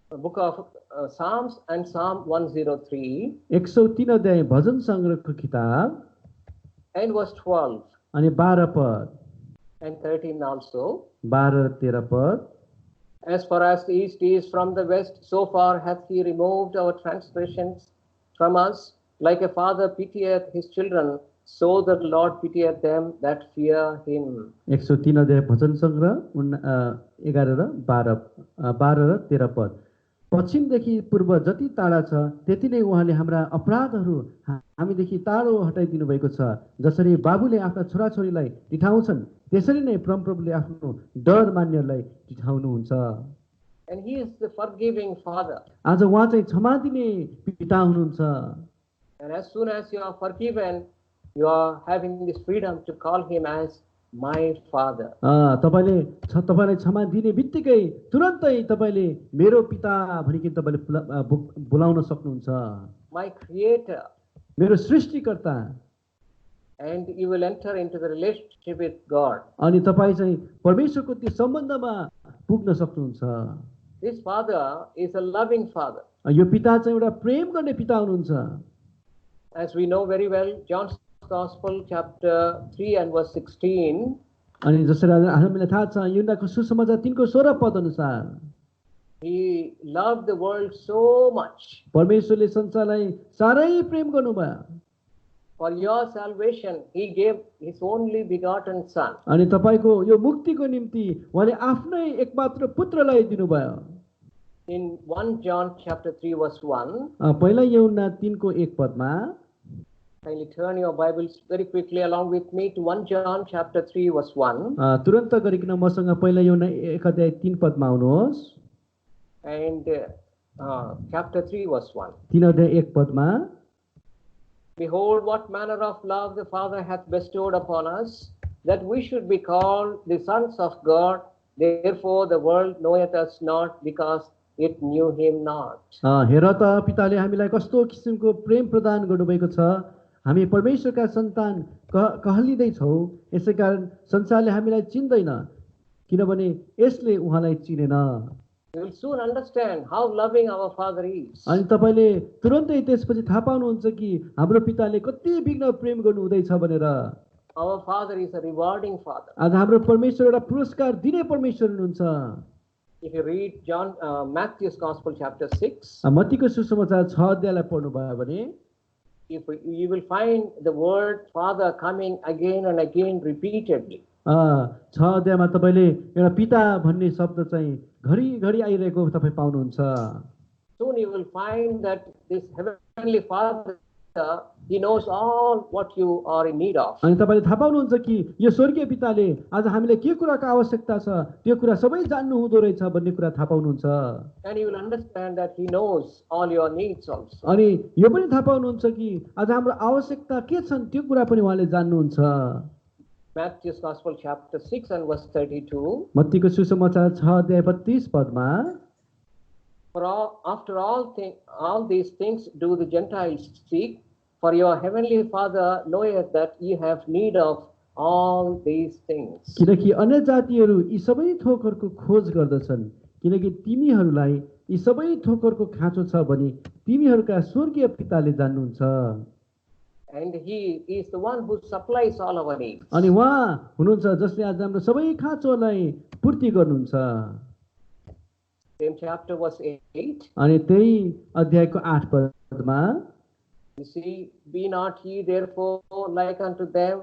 the book of Psalms and Psalm 103, 103 अध्याय भजन संग्रहको किताब And verse 12 अनि 12 पद and 13 also. 12 र 13 पद As far as the east is from the west, so far hath he removed our transgressions from us. Like a father pitieth his children, so the Lord pitieth them that fear him. 103 अध्याय भजन सङ्ग्रह 11 र 12 र 13 पद। पश्चिमदेखि पूर्व जति टाढा छ त्यति नै उहाँले हाम्रा अपराधहरू हामीदेखि टाढो हटाइदिनु भएको छ। जसरी बाबुले आफ्ना छोराछोरीलाई टिठाउँछन् त्यसरी नै परमप्रभुले आफ्नो डर मान्नेहरूलाई टिठाउनुहुन्छ। And he is the forgiving father. आज उहाँ चाहिँ क्षमा दिने पिता हुनुहुन्छ। And as soon as you are forgiven, you are having this freedom to call him as my father. तपाईँलाई क्षमा दिने बित्तिकै तुरन्तै तपाईँले मेरो पिता भनिकन तपाईँले बोलाउन सक्नुहुन्छ। My creator. मेरो सृष्टिकर्ता। And you will enter into the relationship with God. अनि तपाईँ चाहिँ परमेश्वरको त्यो सम्बन्धमा पुग्न सक्नुहुन्छ। This father is a loving father. यो पिता चाहिँ एउटा प्रेम गर्ने पिता हुनुहुन्छ। As we know very well, John's Gospel chapter 3 and verse 16. अनि जसरी हामीलाई थाहा छ यूहन्नाको सुसमाचार 3 को 16 पद अनुसार He loved the world so much. परमेश्वरले संसारलाई सारै प्रेम गर्नुभयो। For your salvation, he gave his only begotten son. अनि तपाईको यो मुक्तिको निम्ति उहाँले आफ्नै एकमात्र पुत्रलाई दिनुभयो। In 1 John chapter 3 verse 1. पहिला यूहन्ना 3 को 1 पदमा Kindly turn your Bibles very quickly along with me to 1 John chapter 3 verse 1. तुरन्त गरिकन मसँग पहिला यूहन्ना 1 अध्याय 3 पदमा आउनुहोस्। And chapter 3 verse 1. 3 अध्याय 1 पदमा Behold, what manner of love the Father hath bestowed upon us, that we should be called the sons of God. Therefore the world knoweth us not, because it knew him not. हेर त पिताले हामीलाई कस्तो किसिमको प्रेम प्रदान गर्नुभएको छ। हामी परमेश्वरका सन्तान कहलिँदै छौँ। यसैकारण संसारले हामीलाई चिन्दैन किनभने यसले उहाँलाई चिनेन। You will soon understand how loving our Father is. अनि तपाईले तुरन्तै त्यसपछि थाहा पाउनुहुन्छ कि हाम्रो पिताले कति बिघ्न प्रेम गर्नु हुँदैछ भनेर। Our Father is a rewarding Father. आज हाम्रो परमेश्वर एउटा पुरस्कार दिने परमेश्वर हुनुहुन्छ। If you read Matthew's Gospel chapter 6, मत्तीको सुसमाचार 6 अध्यायलाई पढ्नु भयो भने you will find the word Father coming again and again repeatedly. 6 अध्यायमा तपाईले एउटा पिता भन्ने शब्द चाहिँ घरि आइरहेको तपाई पाउनुहुन्छ। Soon you will find that this heavenly Father, he knows all what you are in need of. अनि तपाईले थाहा पाउनुहुन्छ कि यो स्वर्गीय पिताले आज हामीले के कुराको आवश्यकता छ त्यो कुरा सबै जान्नु हुँदो रहेछ भन्ने कुरा थाहा पाउनुहुन्छ। And you will understand that he knows all your needs also. अनि यो पनि थाहा पाउनुहुन्छ कि आज हाम्रो आवश्यकता के छन् त्यो कुरा पनि उहाँले जान्नुहुन्छ। Matthew's Gospel chapter 6 and verse 32. मत्तीको सुसमाचार 6 अध्याय 32 पदमा After all these things do the Gentiles seek, for your heavenly Father knoweth that ye have need of all these things. किनकि अन्य जातिहरू यी सबै थोकहरूको खोज गर्दछन् किनकि तिमीहरूलाई यी सबै थोकहरूको खाँचो छ भने तिमीहरूका स्वर्गीय पिताले जान्नुहुन्छ। And he is the one who supplies all our needs. अनि उहाँ हुनुहुन्छ जसले आज हाम्रो सबै खाँचोलाई पूर्ति गर्नुहुन्छ। Same chapter verse 8. अनि त्यही अध्यायको 8 पदमा You see, be not ye therefore like unto them,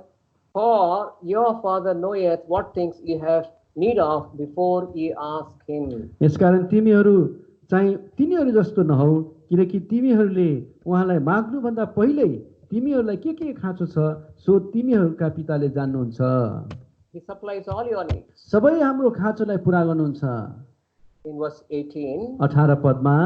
for your Father knoweth what things ye have need of before ye ask him. यसकारण तिमीहरू चाहिँ तिनीहरू जस्तो नहौ किनकि तिमीहरूले उहाँलाई माग्नु भन्दा पहिल्यै तिमीहरूलाई के खाँचो छ सो तिमीहरूका पिताले जान्नुहुन्छ। He supplies all your needs. सबै हाम्रो खाँचोलाई पुरा गर्नुहुन्छ। In verse 18, 18 पदमा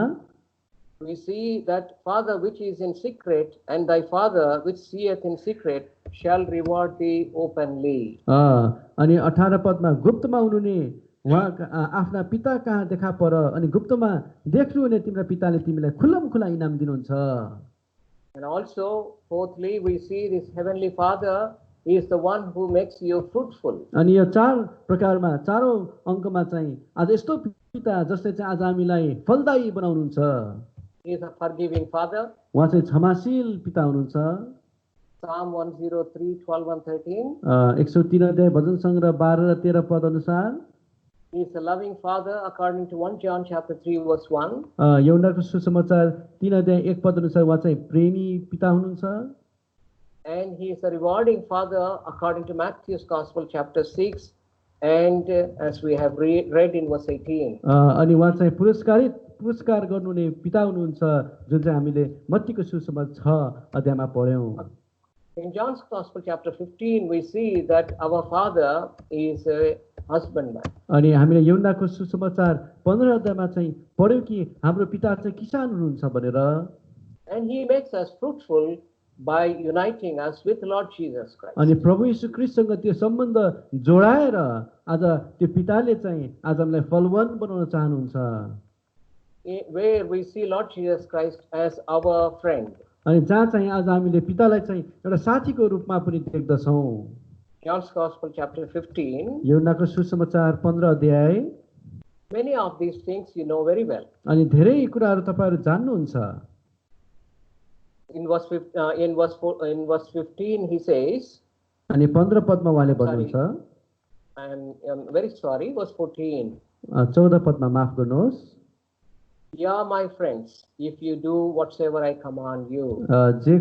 we see that Father which is in secret, and thy Father which seeth in secret shall reward thee openly. अनि 18 पदमा गुप्तमा हुनुहुने उहाँ आफ्ना पिता कहाँ देखा पर अनि गुप्तमा देख्नु हुने तिम्रो पिताले तिमीलाई खुल्लमखुल्ला इनाम दिनुहुन्छ। And also, fourthly, we see this heavenly Father is the one who makes you fruitful. अनि यो चार प्रकारमा चारौं अंकमा चाहिँ आज यस्तो पिता जसले चाहिँ आज हामीलाई फलदायी बनाउनुहुन्छ। He is a forgiving Father. उहाँ चाहिँ क्षमाशील पिता हुनुहुन्छ। Psalm 103, 12 and 13. 103 अध्याय भजन सङ्ग्रह 12 र 13 पद अनुसार He is a loving father according to 1 John chapter 3 verse 1. यौनाको सुसमाचार 3 अध्याय 1 पद अनुसार उहाँ चाहिँ प्रेमी पिता हुनुहुन्छ And he is a rewarding father according to Matthew's Gospel chapter 6 and as we have read in verse 18. अनि उहाँ चाहिँ पुरस्कार गर्नुहुने पिता हुनुहुन्छ जुन चाहिँ हामीले मत्तीको सुसमाचार 6 अध्यायमा पढ्यौं In John's Gospel chapter 15 we see that our father is a husbandman. अनि हामीले यौनाको सुसमाचार 15 अध्यायमा चाहिँ पढ्यौं कि हाम्रो पिता चाहिँ किसान हुनुहुन्छ भनेर And he makes us fruitful by uniting us with Lord Jesus Christ. अनि प्रभु येशू ख्रीष्टसँग त्यो सम्बन्ध जोडाएर आज त्यो पिताले चाहिँ आज हामीलाई फलवान बनाउन चाहनुहुन्छ Where we see Lord Jesus Christ as our friend. अनि जहाँ चाहिँ आज हामीले पितालाई चाहिँ एउटा साथीको रूपमा पनि देख्दछौं John's Gospel chapter 15. यौनाको सुसमाचार 15 अध्याय Many of these things you know very well. अनि धेरै कुराहरू तपाईहरु जान्नुहुन्छ In verse 15 he says, अनि 15 पदमा उहाँले भन्नुहुन्छ I'm very sorry, verse 14. 14 पदमा माफ गर्नुहोस् Yeah, my friends, if you do whatsoever I command you. जे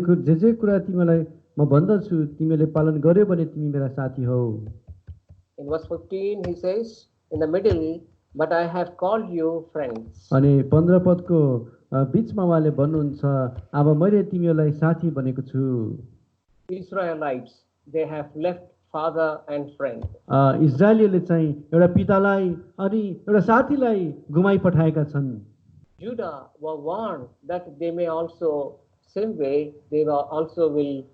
कुरा तिमीलाई म भन्दछु तिमीले पालन गर्यो भने तिमी मेरा साथी हौ In verse 15 he says in the middle, but I have called you friends. अनि 15 पदको बीचमा उहाँले भन्नुहुन्छ अब मैले तिमीलाई साथी भनेको छु Israelites, they have left father and friend. इजरायलीले चाहिँ एउटा पितालाई अनि एउटा साथीलाई गुमाई पठाएका छन् Judah were warned that they may also, same way, they also will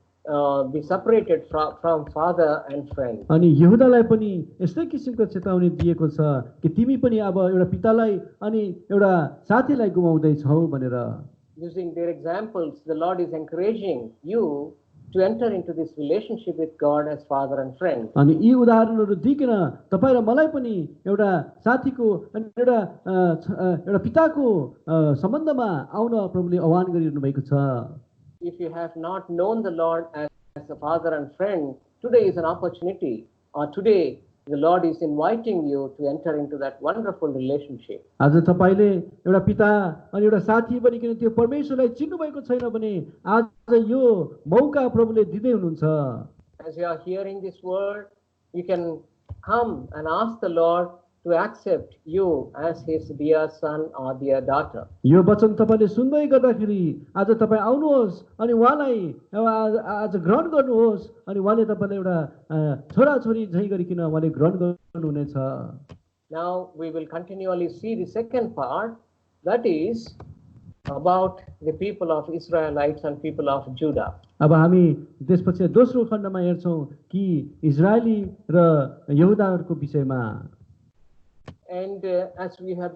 be separated from father and friend. अनि यहूदालाई पनि यस्तै किसिमको चेतावनी दिएको छ कि तिमी पनि अब एउटा पितालाई अनि एउटा साथीलाई गुमाउँदै छौ भनेर Using their examples, the Lord is encouraging you to enter into this relationship with God as father and friend. अनि यी उदाहरणहरू दिकिन तपाई र मलाई पनि एउटा साथीको अनि एउटा पिताको सम्बन्धमा आउन प्रभुले आह्वान गरिरहनु भएको छ If you have not known the Lord as a father and friend, today is an opportunity, or today the Lord is inviting you to enter into that wonderful relationship. आज तपाईले एउटा पिता अनि एउटा साथी बनिकिन त्यो परमेश्वरलाई चिन्नु भएको छैन भने आज यो मौका प्रभुले दिदै हुनुहुन्छ As you are hearing this word, you can come and ask the Lord to accept you as his dear son or dear daughter. यो वचन तपाईले सुन्दै गर्दाखेरि आज तपाई आउनुहोस् अनि उहाँलाई आज ग्रहण गर्नुहोस् अनि उहाँले तपाईलाई एउटा छोरा छोरी झै गरिकिन उहाँले ग्रहण गर्नुहुनेछ Now we will continually see the second part, that is about the people of Israelites and people of Judah. अब हामी त्यसपछि दोस्रो खण्डमा हेर्छौं कि इजरायली र यहूदाहरुको विषयमा And as you have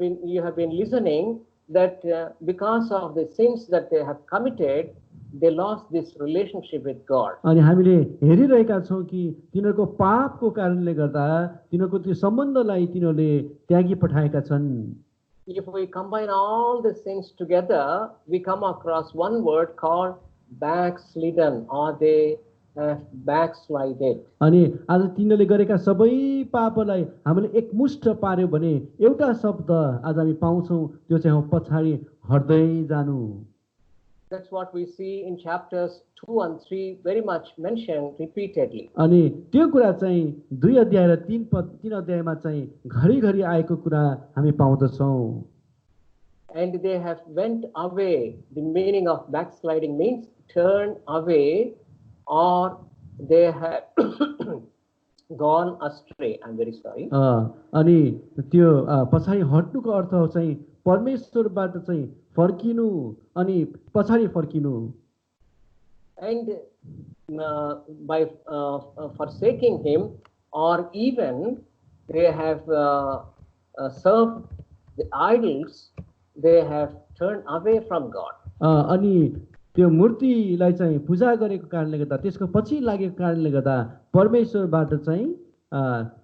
been listening, that because of the sins that they have committed, they lost this relationship with God. अनि हामीले हेरिरहेका छौं कि तिनीहरुको पापको कारणले गर्दा तिनीहरुको त्यो सम्बन्धलाई तिनीहरुले त्यागी पठाएका छन् If we combine all the sins together, we come across one word called backslidden, or they have backslided. अनि आज तिनीहरुले गरेका सबै पापलाई हामीले एकमुष्ट पार्यो भने एउटा शब्द आज हामी पाउँछौं त्यो चाहिँ हो पछाडी हट्दै जानु That's what we see in chapters 2 and 3 very much mentioned repeatedly. अनि त्यो कुरा चाहिँ 2 अध्याय र 3 अध्यायमा चाहिँ घरिघरि आएको कुरा हामी पाउँदछौं And they have went away. The meaning of backsliding means turn away, or they have gone astray. I'm very sorry. अनि त्यो पछाडी हट्नुको अर्थ हो चाहिँ परमेश्वरबाट चाहिँ फर्किनु अनि पछाडी फर्किनु And by forsaking him, or even they have served the idols, they have turned away from God. अनि त्यो मूर्तिलाई चाहिँ पूजा गरेको कारणले गर्दा त्यसको पछि लागेको कारणले गर्दा परमेश्वरबाट चाहिँ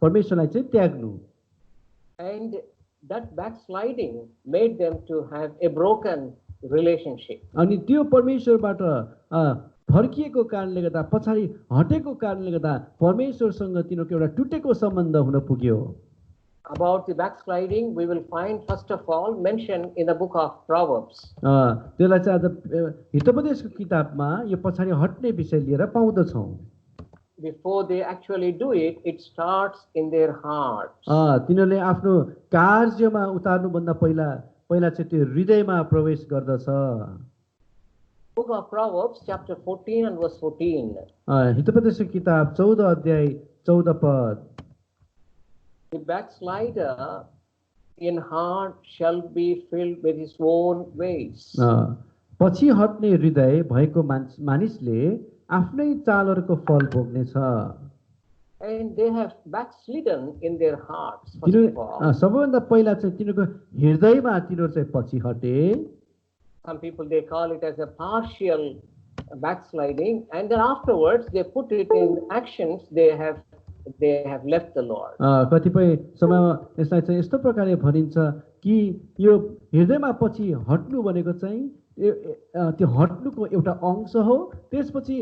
परमेश्वरलाई चाहिँ त्याग्नु And that backsliding made them to have a broken relationship. अनि त्यो परमेश्वरबाट फर्किएको कारणले गर्दा पछाडि हटेको कारणले गर्दा परमेश्वरसँग तिनीहरूको एउटा टुटेको सम्बन्ध हुन पुग्यो। About the backsliding, we will find first of all mentioned in the book of Proverbs. त्यसलाई चाहिँ आज हितोपदेशको किताबमा यो पछाडि हट्ने विषय लिएर पाउँदछौँ। Before they actually do it, it starts in their hearts. तिनीहरूले आफ्नो कार्यमा उतार्नुभन्दा पहिला चाहिँ त्यो हृदयमा प्रवेश गर्दछ। Book of Proverbs, chapter 14 and verse 14. हितोपदेशको किताब 14 अध्याय 14 पद। The backslider in heart shall be filled with his own ways. पछि हट्ने हृदय भएको मानिसले आफ्नै चालहरूको फल भोग्नेछ। And they have backslidden in their hearts. First of all, सबैभन्दा पहिला चाहिँ तिनीहरूको हृदयमा तिनीहरू चाहिँ पछि हटे। some people they call it as a partial backsliding, and then afterwards they put it in actions. They have left the Lord. कतिपय समयमा यसलाई चाहिँ यस्तो प्रकारले भनिन्छ कि यो हृदयमा पछि हट्नु भनेको चाहिँ त्यो हट्नुको एउटा अंश हो। त्यसपछि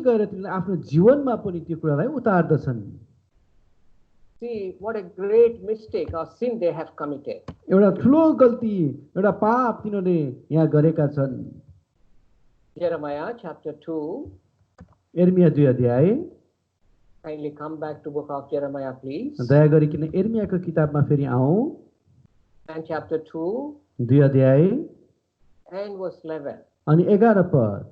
गएर तिनीहरूले आफ्नो जीवनमा पनि त्यो कुरालाई उतार्दछन्। See what a great mistake or sin they have committed. एउटा ठुलो गल्ती एउटा पाप तिनीहरूले यहाँ गरेका छन्। Jeremiah chapter 2. एर्मिया 2 अध्याय। Kindly come back to book of Jeremiah, please. दया गरिकन एर्मियाको किताबमा फेरि आउँ। And chapter 2 2 अध्याय and verse 11. अनि 11 पद।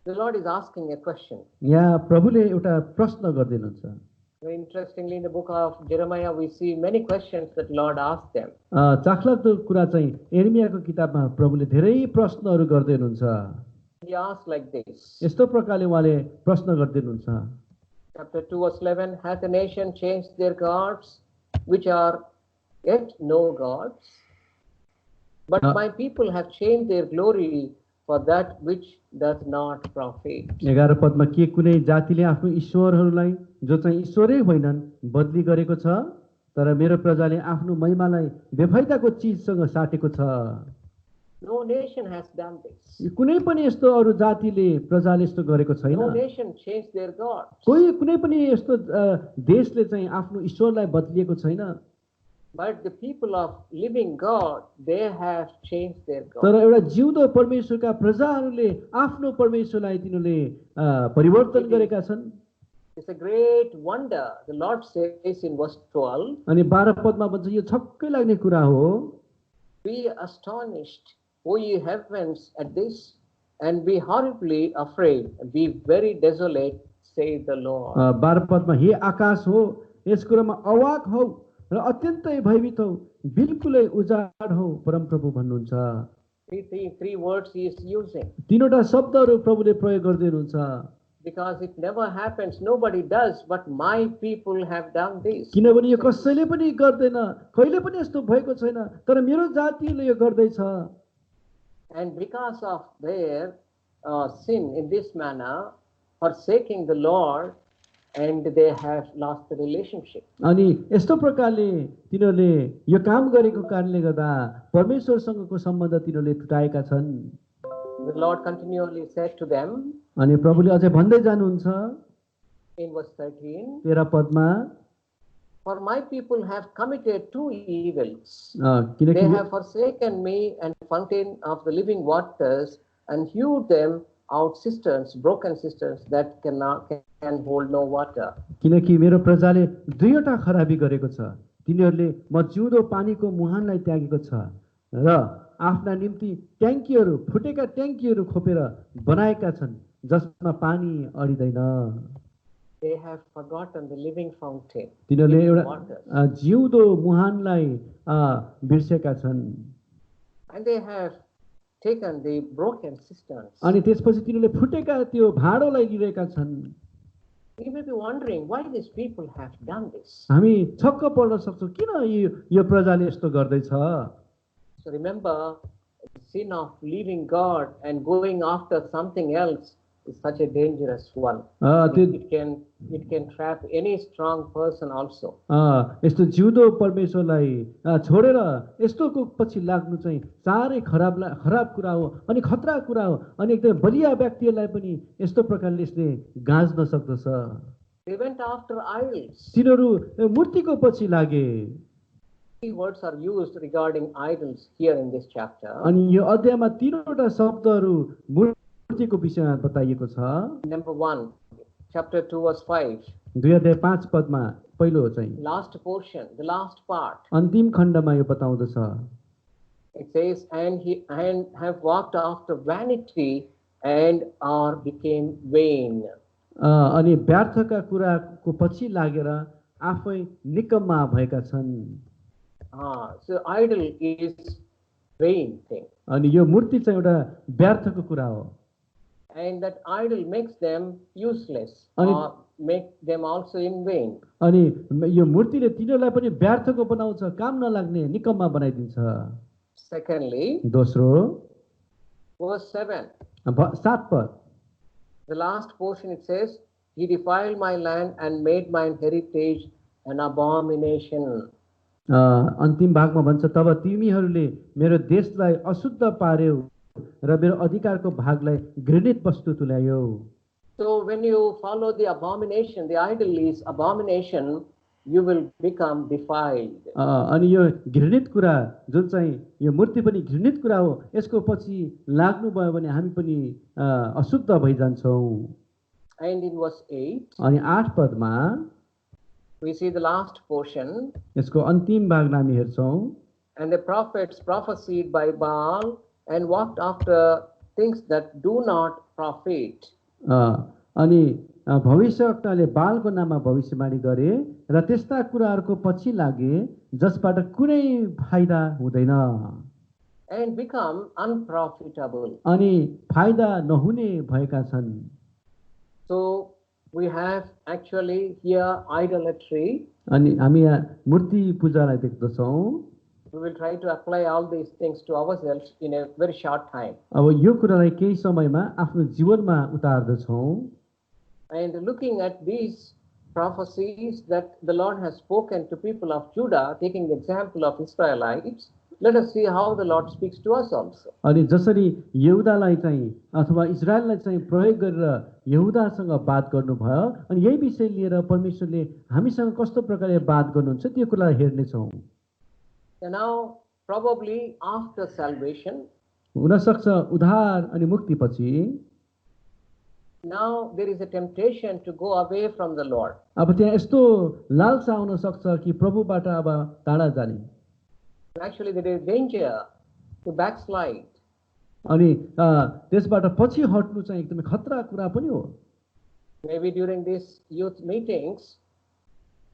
The Lord is asking a question. यहाँ प्रभुले एउटा प्रश्न गर्दिनुहुन्छ। Very interestingly, in the book of Jeremiah, we see many questions that Lord asked them. चाखलाग्दो कुरा चाहिँ एर्मियाको किताबमा प्रभुले धेरै प्रश्नहरू गर्दै हुनुहुन्छ। He asked like this. यस्तो प्रकारले उहाँले प्रश्न गर्दै हुनुहुन्छ। Chapter 2 verse 11, hath the nation changed their gods, which are yet no gods? But my people have changed their glory for that which doth not profit. 11 पदमा के कुनै जातिले आफ्नो ईश्वरहरूलाई जो चाहिँ ईश्वरै होइनन् बदली गरेको छ, तर मेरो प्रजाले आफ्नो महिमालाई बेफाइदाको चीजसँग साटेको छ। No nation has done this. कुनै पनि यस्तो अरु जातिले प्रजाले यस्तो गरेको छैन। No nation changed their gods. कुनै पनि यस्तो देशले चाहिँ आफ्नो ईश्वरलाई बदलिएको छैन। But the people of living God, they have changed their God. तर एउटा जिउँदो परमेश्वरका प्रजाहरूले आफ्नो परमेश्वरलाई तिनीहरूले परिवर्तन गरेका छन्। It's a great wonder. The Lord says in verse 12. अनि 12 पदमा भन्छ यो छक्कै लाग्ने कुरा हो। Be astonished, O ye heavens, at this, and be horribly afraid. Be very desolate, saith the Lord. 12 पदमा हे आकाश हो, यस कुरामा अवाक हौ र अत्यन्तै भयभीत हौ, बिल्कुलै उजाड हौ, परमप्रभु भन्नुहुन्छ। Three words he is using. तीनवटा शब्दहरू प्रभुले प्रयोग गर्दै हुनुहुन्छ। Because it never happens, nobody does, but my people have done this. किनभने यो कसैले पनि गर्दैन, कहिले पनि यस्तो भएको छैन, तर मेरो जातिले यो गर्दैछ। And because of their sin in this manner, forsaking the Lord, and they have lost the relationship. अनि यस्तो प्रकारले तिनीहरूले यो काम गरेको कारणले गर्दा परमेश्वरसँगको सम्बन्ध तिनीहरूले टुटाएका छन्। The Lord continually said to them. अनि प्रभुले अझै भन्दै जानुहुन्छ in verse 13. 13 पदमा, For my people have committed two evils. किनकि They have forsaken me and fountain of the living waters, and hewed them out cisterns, broken cisterns that can hold no water. किनकि मेरो प्रजाले दुईवटा खराबी गरेको छ। तिनीहरूले म जिउँदो पानीको मुहानलाई त्यागेको छ र आफ्ना निम्ति ट्याङ्कीहरू फुटेका ट्याङ्कीहरू खोपेर बनाएका छन् जसमा पानी अडिदैन। They have forgotten the living fountain. तिनीहरूले एउटा जिउँदो मुहानलाई बिर्सेका छन्। And they have taken the broken cisterns. अनि त्यसपछि तिनीहरूले फुटेका त्यो भाँडोलाई लिएका छन्। You may be wondering why these people have done this. हामी छक्क पर्न सक्छौँ किन यो प्रजाले यस्तो गर्दैछ। So remember, the sin of leaving God and going after something else is such a dangerous one. त्यो It can trap any strong person also. यस्तो जिउँदो परमेश्वरलाई छोडेर यस्तोको पछि लाग्नु चाहिँ साह्रै खराब कुरा हो अनि खतरा कुरा हो अनि एकदम बलिया व्यक्तिहरूलाई पनि यस्तो प्रकारले यसले गाँच्न सक्दछ। They went after idols. तिनीहरू मूर्तिको पछि लागे। 3 words are used regarding idols here in this chapter. अनि यो अध्यायमा तीनवटा शब्दहरू मूर्तिको विषयमा बताइएको छ। Number 1, chapter 2 verse 5. 2 अध्याय 5 पदमा पहिलो चाहिँ Last portion, the last part. अन्तिम खण्डमा यो बताउँदछ। It says, and have walked after vanity and are became vain. अनि व्यर्थका कुराको पछि लागेर आफै निकम्मा भएका छन्। So idol is vain thing. अनि यो मूर्ति चाहिँ एउटा व्यर्थको कुरा हो। And that idol makes them useless अनि or make them also in vain. अनि यो मूर्तिले तिनीहरूलाई पनि व्यर्थको बनाउँछ, काम नलाग्ने निकम्मा बनाइदिन्छ। Secondly, दोस्रो verse 7. 7 पद, The last portion it says, he defiled my land and made mine heritage an abomination. अन्तिम भागमा भन्छ, तब तिमीहरूले मेरो देशलाई अशुद्ध पार्यौ र मेरो अधिकारको भागलाई घृणित वस्तु तुल्यायौ। So when you follow the abomination, the idol is abomination, you will become defiled. अनि यो घृणित कुरा जुन चाहिँ यो मूर्ति पनि घृणित कुरा हो, यसको पछि लाग्नु भयो भने हामी पनि अशुद्ध भइजान्छौँ। And in verse 8, अनि 8 पदमा we see the last portion. यसको अन्तिम भागमा हामी हेर्छौँ, And the prophets prophesied by Baal and walked after things that do not profit. अनि भविष्यवक्ताले बालको नाममा भविष्यवाणी गरे र त्यस्ता कुराहरूको पछि लागे जसबाट कुनै फाइदा हुँदैन And become unprofitable. अनि फाइदा नहुने भएका छन्। So we have actually here idolatry. अनि हामी यहाँ मूर्ति पूजालाई देख्दछौँ। We will try to apply all these things to ourselves in a very short time. अब यो कुरालाई केही समयमा आफ्नो जीवनमा उतार्दछौँ। And looking at these prophecies that the Lord has spoken to people of Judah, taking the example of Israelites, let us see how the Lord speaks to us also. अनि जसरी यहुदालाई चाहिँ अथवा इजरायललाई चाहिँ प्रयोग गरेर यहुदासँग बात गर्नुभयो अनि यही विषय लिएर परमेश्वरले हामीसँग कस्तो प्रकारले बात गर्नुहुन्छ त्यो कुरालाई हेर्नेछौँ। And now probably after salvation, हुन सक्छ उद्धार अनि मुक्तिपछि now there is a temptation to go away from the Lord. अब त्यहाँ यस्तो लालसा आउन सक्छ कि प्रभुबाट अब टाढा जाने। Actually there is danger to backslide. अनि त्यसबाट पछि हट्नु चाहिँ एकदमै खतरा कुरा पनि हो। Maybe during these youth meetings,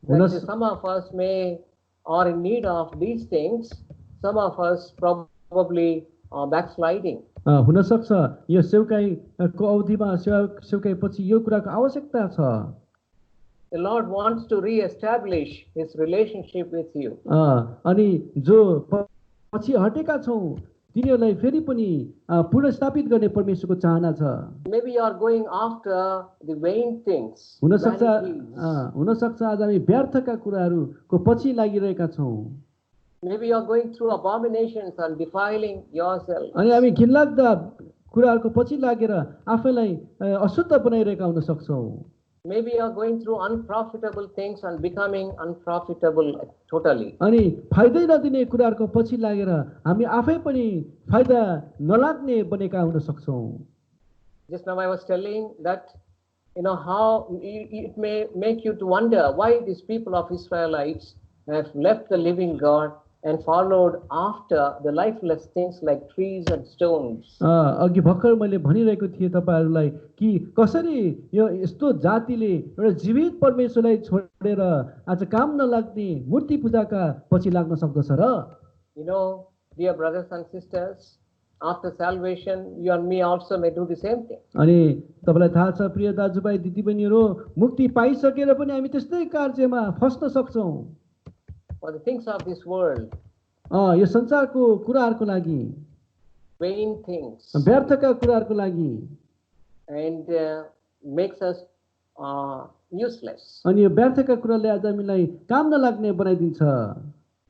हुन that some of us may are in need of these things, some of us probably are backsliding. हुन सक्छ यो सेवकाईको अवधिमा सेवकाई पछि यो कुराको आवश्यकता छ। The Lord wants to re-establish His relationship with you. अनि जो पछि हटेका छौँ तिनीहरूलाई फेरि पनि पुनर्स्थापित गर्ने परमेश्वरको चाहना छ। Maybe you are going after the vain things. हुन सक्छ vanities. आज हामी व्यर्थका कुराहरूको पछि लागिरहेका छौँ। Maybe you are going through abominations and defiling yourself. अनि हामी घिनलाग्दा कुराहरूको पछि लागेर आफैलाई अशुद्ध बनाइरहेका हुन सक्छौँ। Maybe you are going through unprofitable things and becoming unprofitable totally. अनि फाइदै नदिने कुराहरूको पछि लागेर हामी आफै पनि फाइदा नलाग्ने बनेका हुन सक्छौँ। Just now I was telling that, how it may make you to wonder why these people of Israelites have left the living God and followed after the lifeless things like trees and stones. अघि भर्खर मैले भनिरहेको थिएँ तपाईहरूलाई कि कसरी यो यस्तो जातिले एउटा जीवित परमेश्वरलाई छोडेर आज काम नलाग्ने मूर्ति पूजाका पछि लाग्न सक्दछ र। Dear brothers and sisters, after salvation, you and me also may do the same thing. अनि तपाईलाई थाहा छ प्रिय दाजुभाइ दिदीबहिनीहरू, मुक्ति पाइसकेर पनि हामी त्यस्तै कार्यमा फस्न सक्छौँ। For the things of this world, यो संसारको कुराहरूको लागि, vain things, व्यर्थका कुराहरूको लागि, and makes us useless. अनि यो व्यर्थका कुराले आज हामीलाई काम नलाग्ने बनाइदिन्छ.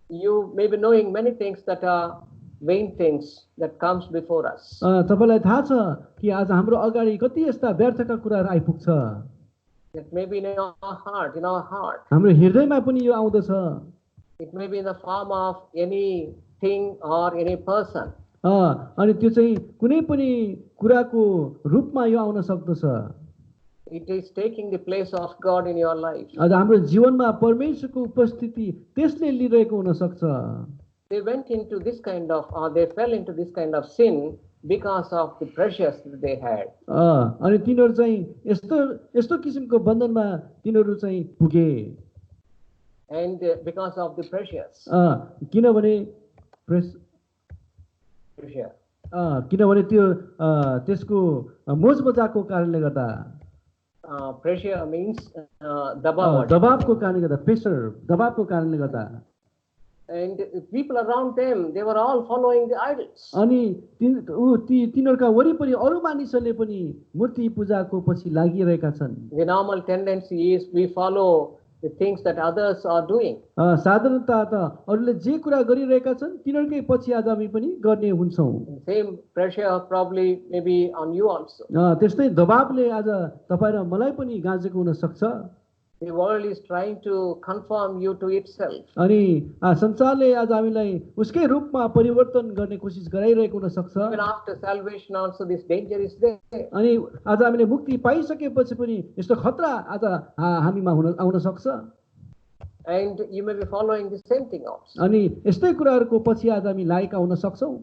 You may be knowing many things that are vain things that comes before us. तपाईलाई थाहा छ कि आज हाम्रो अगाडि कति यस्ता व्यर्थका कुराहरू आइपुग्छ. It may be in our heart, हाम्रो हृदयमा पनि यो आउँदछ. It may be in the form of anything or any person. अनि त्यो चाहिँ कुनै पनि कुराको रूपमा यो आउन सक्दछ. It is taking the place of God in your life. आज हाम्रो जीवनमा परमेश्वरको उपस्थिति त्यसले लिइरहेको हुन सक्छ. They went into this kind of, or they fell into this kind of sin because of the pressures that they had. अनि तिनीहरू चाहिँ यस्तो किसिमको बन्धनमा तिनीहरू चाहिँ पुगे. And because of the pressures. किनभने किनभने त्यो त्यसको मोज मजाकको कारणले गर्दा. Pressure means दबाव. दबावको कारणले गर्दा, प्रेसर दबावको कारणले गर्दा. And people around them, they were all following the idols. अनि तिनीहरूका वरिपरि अरू मानिसहरूले पनि मूर्ति पूजाको पछि लागिरहेका छन्. The normal tendency is we follow the things that others are doing. साधारणतः त अरूले जे कुरा गरिरहेका छन् तिनीहरूकै पछि आज हामी पनि गर्ने हुन्छौँ. Same pressure probably maybe on you also. त्यस्तै दबावले आज तपाईँ र मलाई पनि गाँजेको हुन सक्छ. The world is trying to conform you to itself. अनि संसारले आज हामीलाई उसकै रूपमा परिवर्तन गर्ने कोसिस गराइरहेको हुन सक्छ. Even after salvation also this danger is there. अनि आज हामीले मुक्ति पाइसकेपछि पनि यस्तो खतरा आज हामीमा आउन सक्छ. And you may be following the same thing also. अनि यस्तै कुराहरूको पछि आज हामी लागेका हुन सक्छौँ.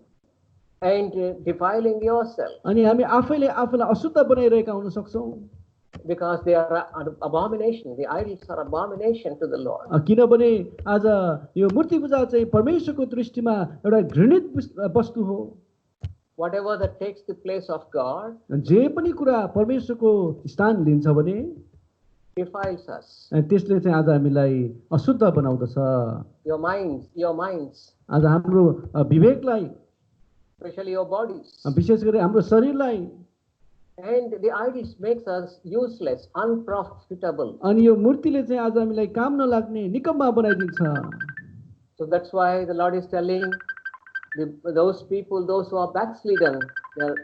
And defiling yourself. अनि हामी आफैले आफूलाई अशुद्ध बनाइरहेका हुन सक्छौँ. Because they are an abomination. The idols are abomination to the Lord. किनभने आज यो मूर्ति पूजा चाहिँ परमेश्वरको दृष्टिमा एउटा घृणित वस्तु हो. Whatever that takes the place of God, जे पनि कुरा परमेश्वरको स्थान लिन्छ भने defiles us. त्यसले चाहिँ आज हामीलाई अशुद्ध बनाउँदछ. Your minds, आज हाम्रो विवेकलाई, especially your bodies. विशेष गरी हाम्रो शरीरलाई. And the idols makes us useless, unprofitable. अनि यो मूर्तिले चाहिँ आज हामीलाई काम नलाग्ने निकम्मा बनाइदिन्छ. So that's why the Lord is telling those people, those who are backslidden,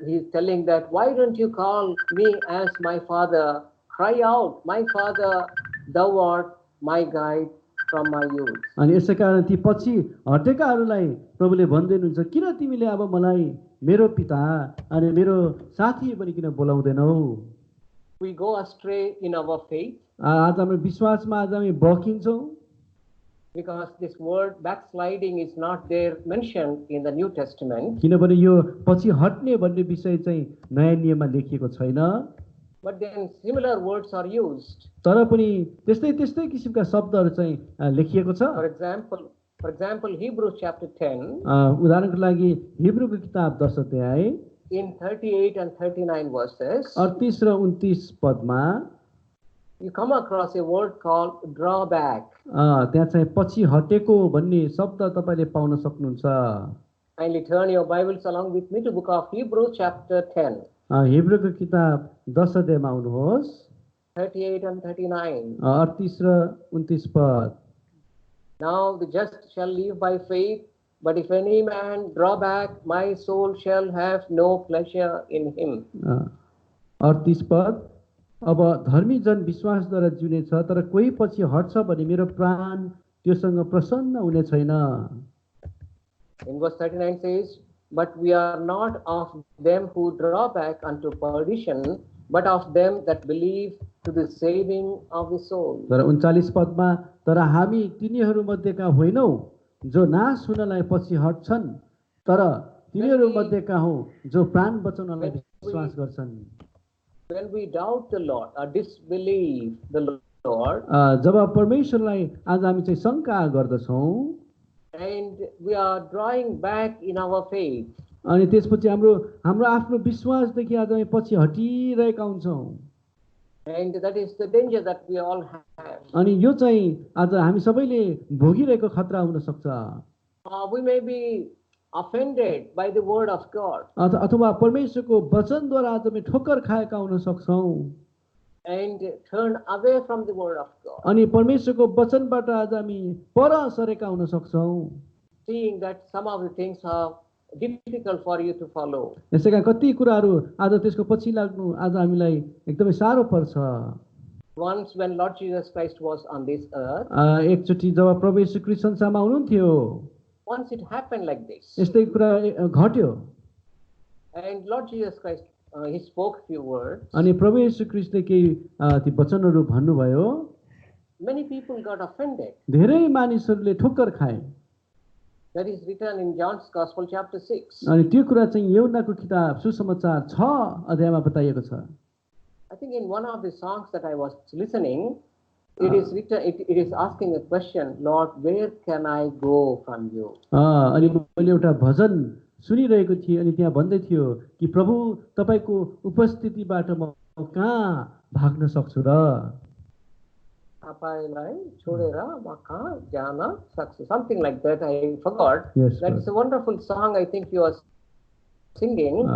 He is telling that, why don't you call me as my Father? Cry out, my Father, thou art my guide from my youth. अनि यसै कारण ती पछि हटेकाहरूलाई प्रभुले भन्दै हुनुहुन्छ, किन तिमीले अब मलाई मेरो पिता अनि मेरो साथी पनि किन बोलाउँदैनौ? We go astray in our faith. आज हाम्रो विश्वासमा आज हामी बकिन्छौँ. Because this word backsliding is not there mentioned in the New Testament. किनभने यो पछि हट्ने भन्ने विषय चाहिँ नयाँ नियममा लेखिएको छैन. But then similar words are used. तर पनि त्यस्तै किसिमका शब्दहरू चाहिँ लेखिएको छ. For example, Hebrews chapter 10. उदाहरणको लागि हिब्रूको किताब 10 अध्याय in 38 and 39 verses. 38 र 29 पदमा you come across a word called drawback. त्यहाँ चाहिँ पछि हटेको भन्ने शब्द तपाईले पाउन सक्नुहुन्छ. Kindly turn your Bibles along with me to book of Hebrews chapter 10. हिब्रूको किताब 10 अध्यायमा आउनुहोस्. 38 and 39. 38 र 29 पद. Now the just shall live by faith, but if any man draw back, my soul shall have no pleasure in him. 38 पद. अब धर्मी जन विश्वासद्वारा जिउने छ, तर कोही पछि हट्छ भने मेरो प्राण त्योसँग प्रसन्न हुने छैन. In verse 39 says, but we are not of them who draw back unto perdition, but of them that believe to the saving of the soul. तर 39 पदमा तर हामी तिनीहरू मध्येका होइनौ जो नाश हुनलाई पछि हट्छन्, तर तिनीहरू मध्येका हौ जो प्राण बचाउनलाई विश्वास गर्छन्. When we doubt the Lord or disbelieve the Lord, जब परमेश्वरलाई आज हामी चाहिँ शंका गर्दछौं, and we are drawing back in our faith, अनि त्यसपछि हाम्रो आफ्नो विश्वासदेखि आज हामी पछि हटिरहेका हुन्छौं. and that is the danger that we all have. अनि यो चाहिँ आज हामी सबैले भोगिरहेको खतरा हुन सक्छ. We may be offended by the word of God अथवा परमेश्वरको वचनद्वारा आज हामी ठोक्कर खाएका हुन सक्छौँ and turn away from the word of God, अनि परमेश्वरको वचनबाट आज हामी पर सरेका हुन सक्छौँ seeing that some of the things are difficult for you to follow. यसैका कति कुराहरू आज त्यसको पछि लाग्नु आज हामीलाई एकदमै साह्रो पर्छ Once when Lord Jesus Christ was on this earth, एकचोटि जब प्रभु येशू ख्रीष्ट संसारमा हुनुहुन्थ्यो once it happened like this, यस्तै कुरा घट्यो and Lord Jesus Christ, he spoke few words. अनि प्रभु येशू ख्रीष्टले केही ती वचनहरू भन्नुभयो Many people got offended. धेरै मानिसहरूले ठोक्कर खाए That is written in John's Gospel chapter 6. अनि त्यो कुरा चाहिँ यूहन्नाको किताब सुसमाचार 6 अध्यायमा बताइएको छ I think in one of the songs that I was listening, it is written. It is asking a question, Lord, where can I go from you? अनि मैले एउटा भजन सुनिरहेको थिएँ अनि त्यहाँ भन्दै थियो कि प्रभु तपाईको उपस्थितिबाट म कहाँ भाग्न सक्छु र Tapaiलाई छोडेर म कहाँ जान सक्छु? Something like that. I forgot. Yes, That's a wonderful song. I think you are singing.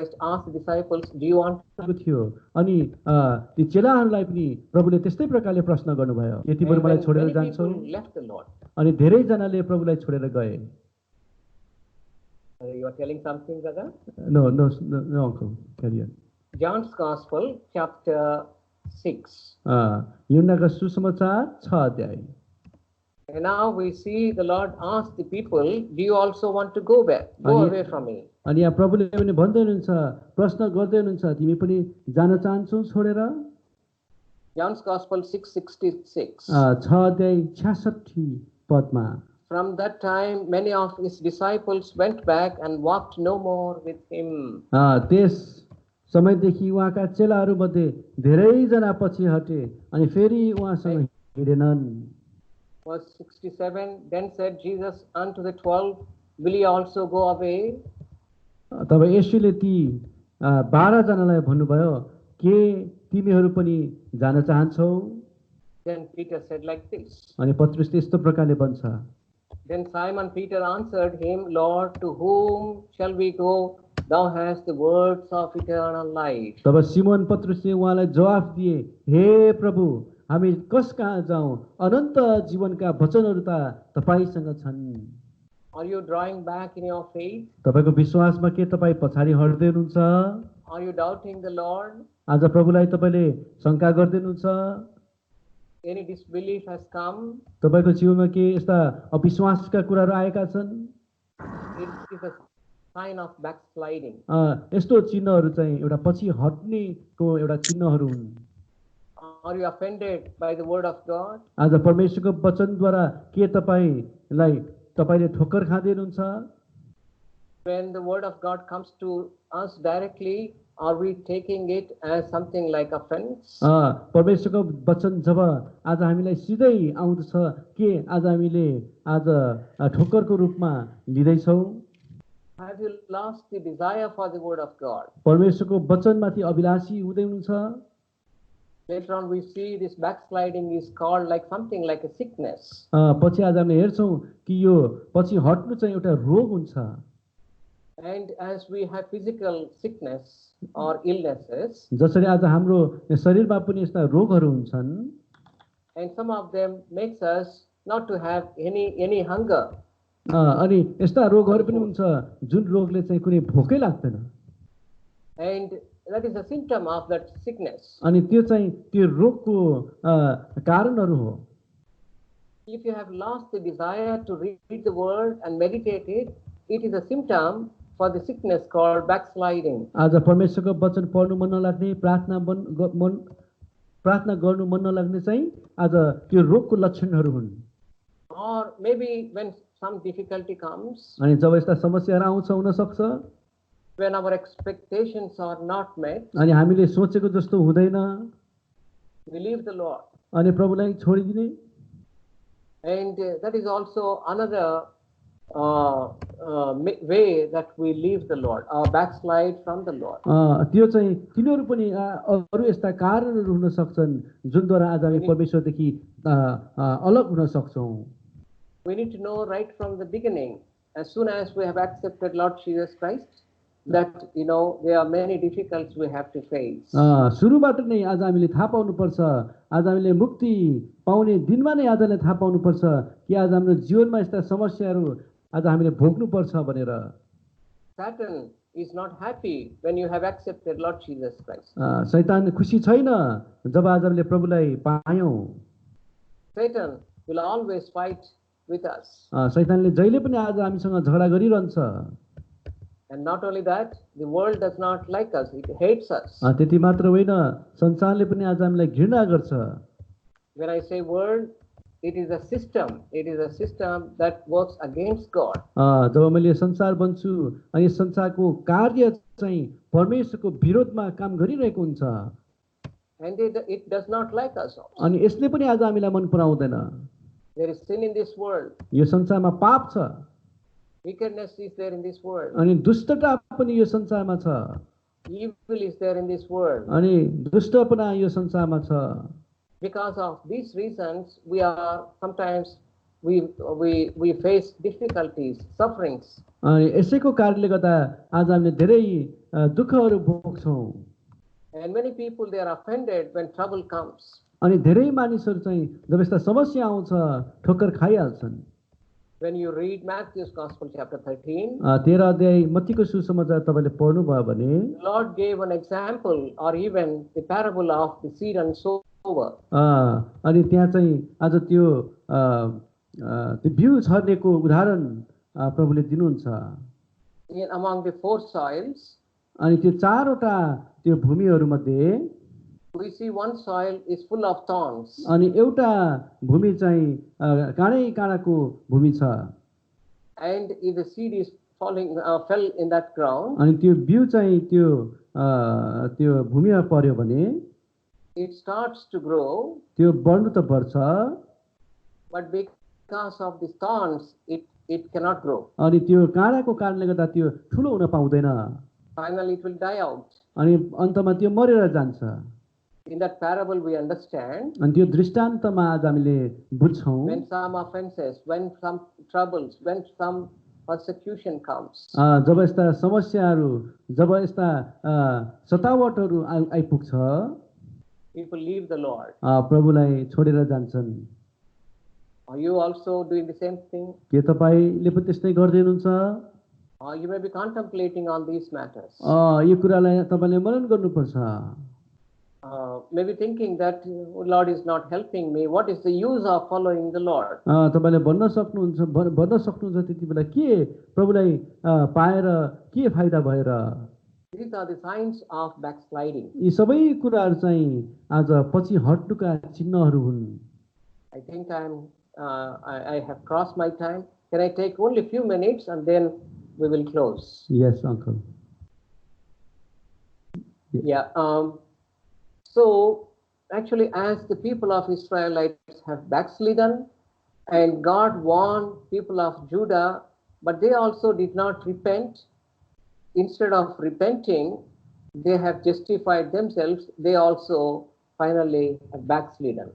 Just ask the disciples, do you want थियो अनि ती चेलाहरूलाई पनि प्रभुले त्यस्तै प्रकारले प्रश्न गर्नुभयो के तिमीहरू मलाई छोडेर many जान्छौ people left the Lord. अनि धेरै जनाले प्रभुलाई छोडेर गए You are telling something, brother? No no no uncle carry on John's Gospel, chapter 6. यूहन्नाको सुसमाचार 6 अध्याय And now we see the Lord ask the people, do you also want to go back? Go away from me. अनि यहाँ प्रभुले पनि भन्दै हुनुहुन्छ प्रश्न गर्दै हुनुहुन्छ तिमी पनि जान चाहन्छौ छोडेर John's Gospel 6:66. 6 अध्याय 66 पदमा From that time, many of his disciples went back and walked no more with him. त्यस समयदेखि उहाँका चेलाहरू मध्ये धेरैजना पछि हटे अनि फेरि उहाँसँग हिँडेनन् Verse 67, then said Jesus unto the 12, will ye also go away? तब येशूले ती 12 जनालाई भन्नुभयो के तिमीहरू पनि जान चाहन्छौ Then Peter said like this. अनि पत्रुसले यस्तो प्रकारले भन्छ Then Simon Peter answered him, Lord, to whom shall we go? Thou hast the words of eternal life. तब सिमोन पत्रुसले उहाँलाई जवाफ दिए हे प्रभु हामी कस कहाँ जाउँ अनन्त जीवनका वचनहरू त तपाईसँग छन् Are you drawing back in your faith? तपाईको विश्वासमा के तपाई पछाडी हट्दै हुनुहुन्छ Are you doubting the Lord? आज प्रभुलाई तपाईले शंका गर्दै हुनुहुन्छ Any disbelief has come? तपाईको जीवनमा के यस्ता अविश्वासका कुराहरू आएका छन् It is a sign of backsliding. यस्तो चिन्हहरू चाहिँ एउटा पछि हट्नेको एउटा चिन्हहरू हुन् Are you offended by the word of God? आज परमेश्वरको वचनद्वारा के तपाईले ठोक्कर खाँदै हुनुहुन्छ When the word of God comes to us directly, are we taking it as something like offense? परमेश्वरको वचन जब आज हामीलाई सिधै आउँदछ के आज हामीले आज ठोक्करको रूपमा लिँदैछौँ Have you lost the desire for the word of God? परमेश्वरको वचनमाथि अभिलाषी हुँदै हुनुहुन्छ Later on we see this backsliding is called like something like a sickness. पछि आज हामीले हेर्छौँ कि यो पछि हट्नु चाहिँ एउटा रोग हुन्छ And as we have physical sickness or illnesses, जसरी आज हाम्रो शरीरमा पनि यस्ता रोगहरू हुन्छन् and some of them makes us not to have any hunger. अनि यस्ता रोगहरू पनि हुन्छ जुन रोगले चाहिँ कुनै भोकै लाग्दैन And that is a symptom of that sickness. अनि त्यो चाहिँ त्यो रोगको कारणहरू हो If you have lost the desire to read the word and meditate it, it is a symptom for the sickness called backsliding. आज परमेश्वरको वचन पढ्नु मन नलाग्ने प्रार्थना गर्नु मन नलाग्ने चाहिँ आज त्यो रोगको लक्षणहरू हुन् Or maybe when some difficulty comes, अनि जब यस्ता समस्याहरू आउँछ हुन सक्छ when our expectations are not met, अनि हामीले सोचेको जस्तो हुँदैन we leave the Lord. अनि प्रभुलाई छोडिदिने And that is also another way that we leave the Lord, backslide from the Lord. त्यो चाहिँ तिनीहरू पनि अरू यस्ता कारणहरू हुन सक्छन् जुनद्वारा आज हामी परमेश्वरदेखि अलग हुन सक्छौँ। We need to know right from the beginning, as soon as we have accepted Lord Jesus Christ, that there are many difficulties we have to face. सुरुबाट नै आज हामीले थाहा पाउनुपर्छ, आज हामीले मुक्ति पाउने दिनमा नै आजलाई थाहा पाउनुपर्छ कि आज हाम्रो जीवनमा यस्ता समस्याहरू आज हामीले भोग्नुपर्छ भनेर। Satan is not happy when you have accepted Lord Jesus Christ. शैतान खुसी छैन जब आज हामीले प्रभुलाई पायौँ। Satan will always fight with us. शैतानले जहिले पनि आज हामीसँग झगडा गरिरहन्छ। And not only that, the world does not like us, it hates us. त्यति मात्र होइन, संसारले पनि आज हामीलाई घृणा गर्छ। When I say world, it is a system that works against God. जब मैले संसार भन्छु अनि संसारको कार्य चाहिँ परमेश्वरको विरोधमा काम गरिरहेको हुन्छ। And it does not like us also. अनि यसले पनि आज हामीलाई मन पराउँदैन। There is sin in this world. यो संसारमा पाप छ। Wickedness is there in this world. अनि दुष्टता पनि यो संसारमा छ। Evil is there in this world. अनि दुष्टपना यो संसारमा छ। Because of these reasons, we are sometimes we face difficulties, sufferings. अनि यसैको कारणले गर्दा आज हामीले धेरै दुःखहरू भोग्छौँ। And many people, they are offended when trouble comes. अनि धेरै मानिसहरू चाहिँ जब यस्ता समस्या आउँछ ठोक्कर खाइहाल्छन्। When you read Matthew's Gospel chapter 13, 13 अध्याय मत्तीको सुसमाचार तपाईले पढ्नु भयो भने the Lord gave an example or even the parable of the seed and sower. अनि त्यहाँ चाहिँ आज त्यो बिउ छर्नेको उदाहरण प्रभुले दिनुहुन्छ। Among the four soils, अनि त्यो चारवटा त्यो भूमिहरू मध्ये we see one soil is full of thorns. अनि एउटा भूमि चाहिँ काँडै काँडाको भूमि छ। And if the seed is fell in that ground, अनि त्यो बिउ चाहिँ त्यो भूमिमा पर्यो भने it starts to grow, त्यो बढ्नु त बढ्छ, but because of the thorns, it cannot grow. अनि त्यो काँडाको कारणले गर्दा त्यो ठुलो हुन पाउँदैन। Finally, it will die out. अनि अन्तमा त्यो मरेर जान्छ। In that parable, we understand अनि त्यो दृष्टान्तमा आज हामीले बुझ्छौँ when some offenses, when some troubles, when some persecution comes, जब यस्ता समस्याहरू, जब यस्ता सतावटहरू आइपुग्छ, people leave the Lord. प्रभुलाई छोडेर जान्छन्। Are you also doing the same thing? के तपाईले पनि त्यस्तै गर्दै हुनुहुन्छ? You may be contemplating on these matters. यो कुरालाई तपाईले मनन गर्नुपर्छ। Maybe thinking that Lord is not helping me. What is the use of following the Lord? तपाईले भन्न सक्नुहुन्छ त्यति बेला के प्रभुलाई पाएर के फाइदा भएर? These are the signs of backsliding. यी सबै कुराहरू चाहिँ आज पछि हट्नुका चिन्हहरू हुन्। I think I have crossed my time. Can I take only a few minutes and then we will close? Yes, uncle. Yeah. So actually, as the people of Israelites have backslidden, and God warned people of Judah, but they also did not repent. Instead of repenting, they have justified themselves. They also finally have backslidden.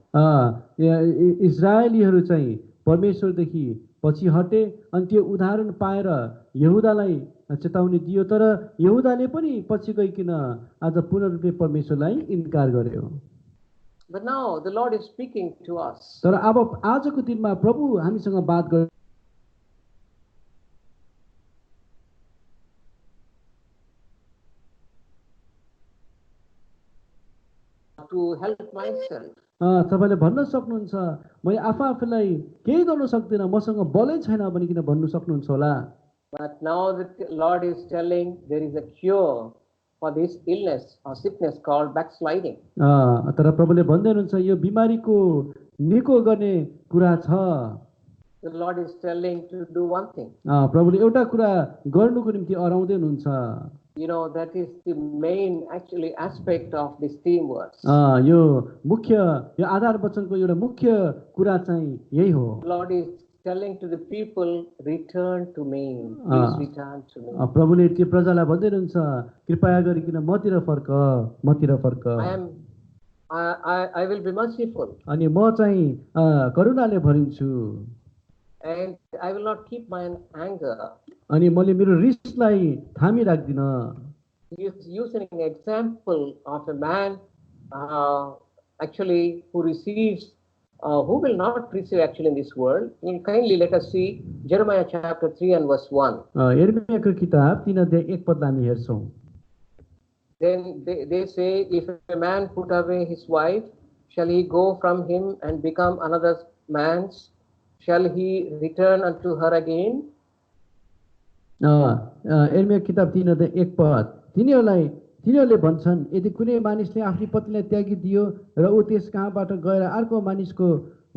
इजरायलीहरू चाहिँ परमेश्वरदेखि पछि हटे अनि त्यो उदाहरण पाएर यहुदालाई चेतावनी दियो, तर यहुदाले पनि पछि गइकिन आज पूर्ण रूपले परमेश्वरलाई इन्कार गर्यो। But now the Lord is speaking to us. तर अब आजको दिनमा प्रभु हामीसँग बात गर्छ। To help myself. तपाईले भन्न सक्नुहुन्छ मैले आफूलाई केही गर्न सक्दिनँ, मसँग बलै छैन भनिकिन भन्नु सक्नुहुन्छ होला। But now the Lord is telling there is a cure for this illness or sickness called backsliding. तर प्रभुले भन्दै हुनुहुन्छ यो बिमारीको निको गर्ने कुरा छ। The Lord is telling to do one thing. प्रभुले एउटा कुरा गर्नुको निम्ति अराउँदै हुनुहुन्छ। You know, that is the main actually aspect of this theme verse. यो मुख्य यो आधार वचनको एउटा मुख्य कुरा चाहिँ यही हो। Lord is telling to the people, return to me, please return to me. प्रभुले त्यो प्रजालाई भन्दै हुनुहुन्छ कृपया गरिकन मतिर फर्क I will be merciful अनि म चाहिँ करुणाले भरिन्छु and I will not keep my anger. अनि मैले मेरो रिसलाई थामी राख्दिन. Using an example of a man actually who receives, who will not receive actually in this world. Kindly let us see Jeremiah chapter 3 and verse 1. यिर्मियाको किताब 3:1 पदलाई हामी हेर्छौं. Then they say, if a man put away his wife, shall he go from him and become another man's? Shall he return unto her again? यिर्मिया किताब 3:1 पद. तिनीहरूले भन्छन्, यदि कुनै मानिसले आफ्नी पत्नीलाई त्यागिदियो र ऊ त्यस कहाँबाट गएर अर्को मानिसको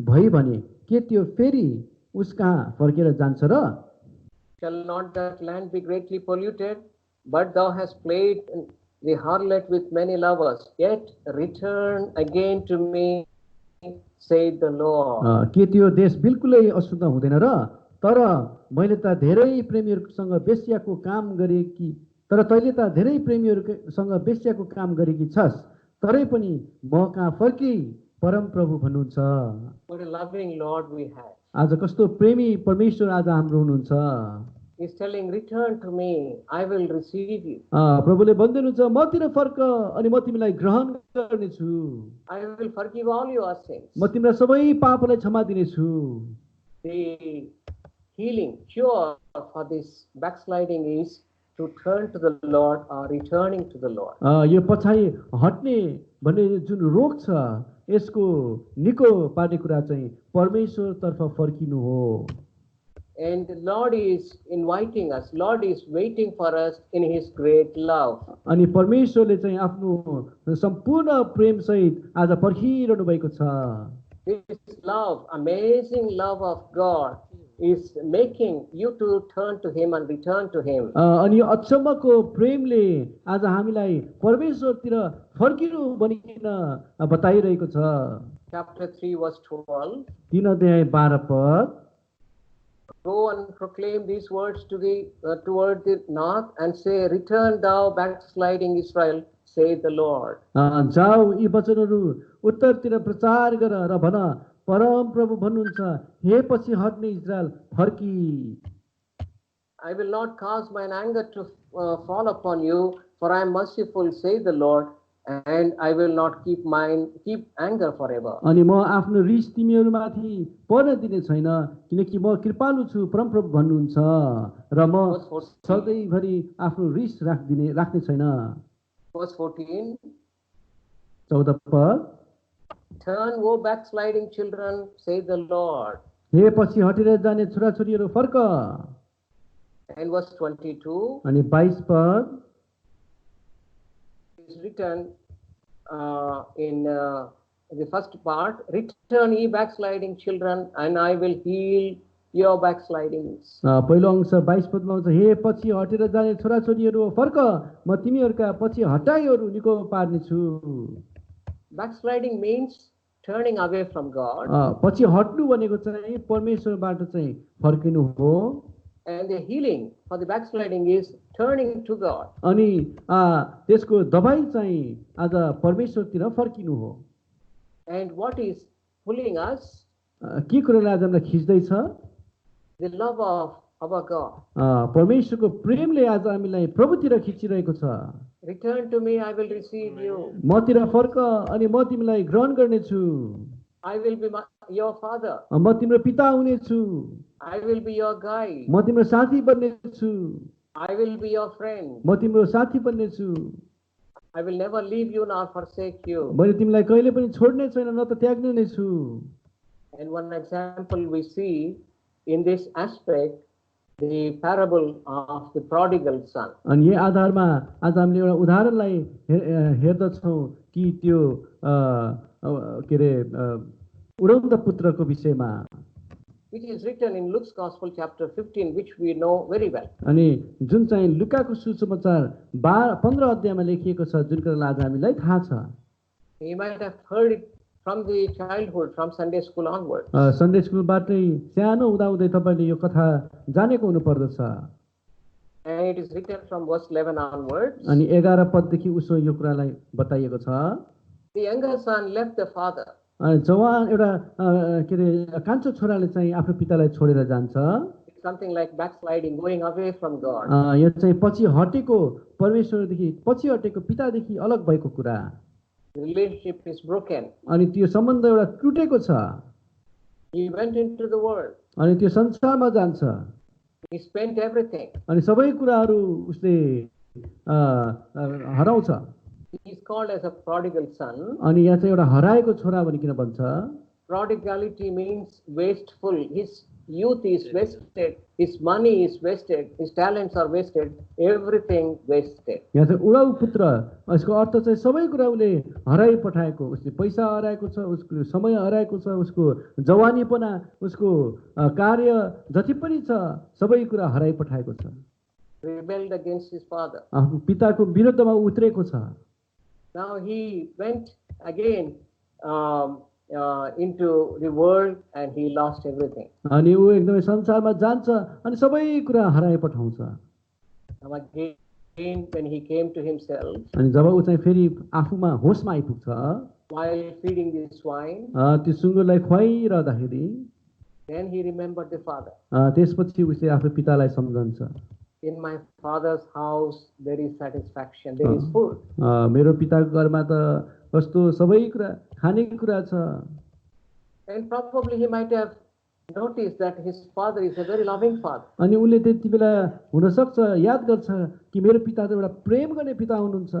भई भने के त्यो फेरि उस कहाँ फर्केर जान्छ र? Shall not that land be greatly polluted? But thou hast played the harlot with many lovers, yet return again to me, saith the Lord. के त्यो देश बिल्कुलै अशुद्ध हुँदैन र? तर मैले त धेरै प्रेमीहरूसँग बेश्याको काम गरे कि तर तैँले त धेरै प्रेमीहरूसँग बेश्याको काम गरेकी छस्, तरै पनि म कहाँ फर्की परम प्रभु भन्नुहुन्छ. What a loving Lord we have. आज कस्तो प्रेमी परमेश्वर आज हाम्रो हुनुहुन्छ. He's telling, return to me, I will receive you. प्रभुले भन्दै हुनुहुन्छ मतिर फर्क अनि म तिमीलाई ग्रहण गर्नेछु. I will forgive all your sins. म तिम्रो सबै पापलाई क्षमा दिनेछु. The healing cure for this backsliding is to turn to the Lord or returning to the Lord. यो पछाडि हट्ने भन्ने जुन रोग छ यसको निको पार्ने कुरा चाहिँ परमेश्वर तर्फ फर्किनु हो. And the Lord is inviting us. Lord is waiting for us in His great love. अनि परमेश्वरले चाहिँ आफ्नो सम्पूर्ण प्रेम सहित आज पर्खिरहनु भएको छ. This love, amazing love of God, is making you to turn to Him and return to Him. अनि यो अचम्मको प्रेमले आज हामीलाई परमेश्वरतिर फर्किनु भनिकन बताइरहेको छ. Chapter 3 verse 12. 3:12 पद. Go and proclaim these words to toward the north and say, return thou backsliding Israel, saith the Lord. जाऊ यी वचनहरू उत्तरतिर प्रचार गर र भन परम प्रभु भन्नुहुन्छ, हे पछि हट्ने Israel फर्की. I will not cause mine anger to fall upon you, for I am merciful, saith the Lord, and I will not keep anger forever. अनि म आफ्नो रिस तिमीहरूमाथि पर्न दिने छैन, किनकि म कृपालु छु परमप्रभु भन्नुहुन्छ र म सधैँभरि आफ्नो रिस राख्ने छैन. Verse 14. 14 पद. Turn, O backsliding children, saith the Lord. हे पछि हटेर जाने छोराछोरीहरू फर्क. And verse 22. अनि 22 पद. Is written in the first part, return ye backsliding children, and I will heal your backslidings. पहिलो अंश 22 पदमा आउँछ, हे पछि हटेर जाने छोराछोरीहरू फर्क, म तिमीहरूका पछि हटाइहरू निको पार्नेछु. Backsliding means turning away from God. पछि हट्नु भनेको चाहिँ परमेश्वरबाट चाहिँ फर्किनु हो. And the healing for the backsliding is turning to God. अनि त्यसको दबाई चाहिँ आज परमेश्वरतिर फर्किनु हो. And what is pulling us? के कुराले आज हामीलाई खिच्दैछ? The love of our God. परमेश्वरको प्रेमले आज हामीलाई प्रभुतिर खिचिरहेको छ. Return to me, I will receive you. मतिर फर्क अनि म तिमीलाई ग्रहण गर्नेछु. I will be your father. म तिम्रो पिता हुनेछु. I will be your guide. म तिम्रो साथी बन्नेछु. I will be your friend. म तिम्रो साथी बन्नेछु. I will never leave you nor forsake you. मैले तिमीलाई कहिले पनि छोड्ने छैन, न त त्याग्ने नै छु. And one example we see in this aspect, the parable of the prodigal son. अनि यो आधारमा आज हामीले एउटा उदाहरणलाई हेर्दछौँ कि त्यो के रे उडन्त पुत्रको विषयमा. Which is written in Luke's Gospel chapter 15, which we know very well. अनि जुन चाहिँ लुकाको सुसमाचार 15 अध्यायमा लेखिएको छ, जुन कुरालाई आज हामीलाई थाहा छ. You might have heard it from the childhood, from Sunday school onwards. Sunday स्कुलबाटै सानो हुँदाहुँदै तपाईँले यो कथा जानेको हुनुपर्दछ। And it is written from verse 11 onwards. अनि 11 पददेखि उसो यो कुरालाई बताइएको छ। The younger son left the father. जवान एउटा के अरे कान्छो छोराले चाहिँ आफ्नो पितालाई छोडेर जान्छ। It's something like backsliding, going away from God. यो चाहिँ पछि हटेको परमेश्वरदेखि पछि हटेको पितादेखि अलग भएको कुरा। The relationship is broken. अनि त्यो सम्बन्ध एउटा टुटेको छ। He went into the world. अनि त्यो संसारमा जान्छ। He spent everything. अनि सबै कुराहरू उसले हराउँछ। He is called as a prodigal son. अनि यहाँ चाहिँ एउटा हराएको छोरा भनिकन भन्छ। Prodigality means wasteful. His youth is wasted. His money is wasted. His talents are wasted. Everything wasted. यहाँ चाहिँ उडाउ पुत्र, यसको अर्थ चाहिँ सबै कुरा उसले हराइ पठाएको। उसले पैसा हराएको छ, उसको समय हराएको छ, उसको जवानीपना, उसको कार्य जति पनि छ सबै कुरा हराइ पठाएको छ। Rebelled against his father. आफ्नो पिताको विरुद्धमा उत्रेको छ। Now he went again into the world and he lost everything. अनि ऊ एकदमै संसारमा जान्छ अनि सबै कुरा हराइ पठाउँछ। Now again when he came to himself, अनि जब ऊ चाहिँ फेरि आफूमा होसमा आइपुग्छ, while feeding the swine, त्यो सुँगुरलाई खुवाइरहँदाखेरि then he remembered the father. त्यसपछि उसले आफ्नो पितालाई सम्झन्छ। In my father's house there is satisfaction, there is food. मेरो पिताको घरमा त कस्तो सबै कुरा खाने कुरा छ। And probably he might have noticed that his father is a very loving father. अनि उसले त्यति बेला हुनसक्छ याद गर्छ कि मेरो पिता त एउटा प्रेम गर्ने पिता हुनुहुन्छ।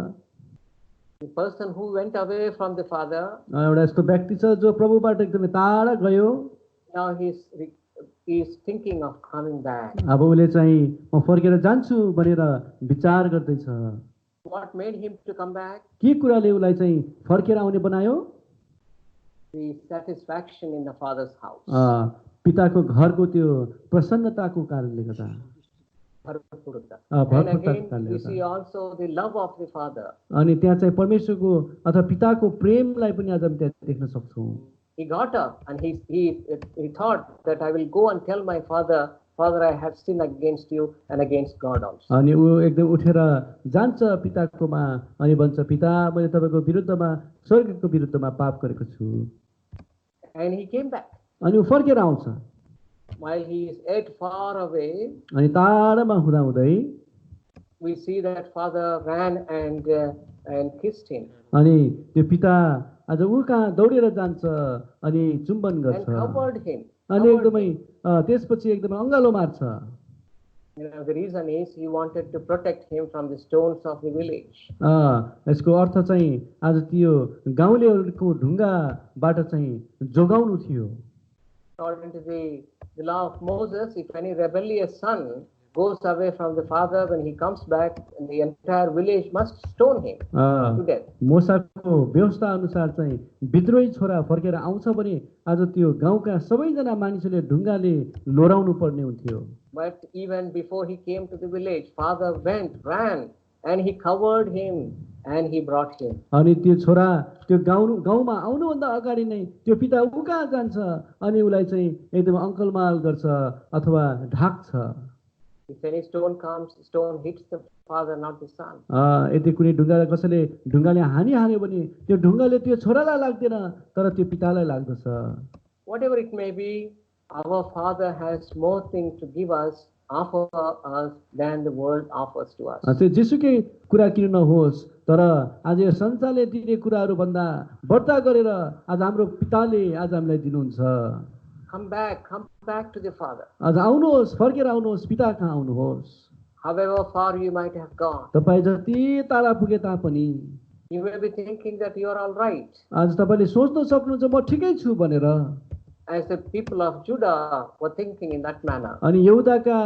The person who went away from the father, एउटा यस्तो व्यक्ति छ जो प्रभुबाट एकदमै टाढा गयो। now he is thinking of coming back. अब उसले चाहिँ म फर्केर जान्छु भनेर विचार गर्दैछ। What made him to come back? के कुराले उसलाई चाहिँ फर्केर आउने बनायो? The satisfaction in the father's house. पिताको घरको त्यो प्रसन्नताको कारणले गर्दा। And again we see also the love of the father. अनि त्यहाँ चाहिँ परमेश्वरको अथवा पिताको प्रेमलाई पनि आज हामी त्यहाँ देख्न सक्छौँ। He got up and he thought that I will go and tell my father, Father, I have sinned against you and against God also. अनि ऊ एकदम उठेर जान्छ पिताकोमा अनि भन्छ पिता मैले तपाईको विरुद्धमा स्वर्गको विरुद्धमा पाप गरेको छु। And he came back. अनि ऊ फर्केर आउँछ। While he is yet far away, अनि टाढामा हुँदाहुँदै we see that father ran and kissed him. अनि त्यो पिता आज ऊ कहाँ दौडेर जान्छ अनि चुम्बन गर्छ। And covered him. अनि एकदमै त्यसपछि एकदमै अङ्गालो मार्छ। The reason is he wanted to protect him from the stones of the village. यसको अर्थ चाहिँ आज त्यो गाउँलेहरूको ढुङ्गाबाट चाहिँ जोगाउनु थियो। According to the law of Moses, if any rebellious son goes away from the father, when he comes back, the entire village must stone him to death. मोसाको व्यवस्था अनुसार चाहिँ विद्रोही छोरा फर्केर आउँछ भने आज त्यो गाउँका सबैजना मानिसले ढुङ्गाले लोराउनु पर्ने हुन्थ्यो। But even before he came to the village, father ran and he covered him and he brought him. अनि त्यो छोरा त्यो गाउँमा आउनुभन्दा अगाडि नै त्यो पिता ऊ कहाँ जान्छ अनि उसलाई चाहिँ एकदम अङ्कलमाल गर्छ अथवा ढाक्छ। If any stone comes, stone hits the father, not the son. यदि कुनै ढुङ्गा कसैले ढुङ्गाले हान्यो भने त्यो ढुङ्गाले त्यो छोरालाई लाग्दैन तर त्यो पितालाई लाग्दछ। Whatever it may be, our father has more things to give us, offer us than the world offers to us. त्यो जेसुकै कुरा किन नहोस् तर आज यो संसारले दिने कुराहरू भन्दा बढ्ता गरेर आज हाम्रो पिताले आज हामीलाई दिनुहुन्छ। Come back to the father. आज आउनुहोस् फर्केर आउनुहोस् पिता कहाँ आउनुहोस्। However far you might have gone, तपाईँ जति टाढा पुगे तापनि you may be thinking that you are all right. आज तपाईँले सोच्न सक्नुहुन्छ म ठिकै छु भनेर। As the people of Judah were thinking in that manner. अनि यहुदाका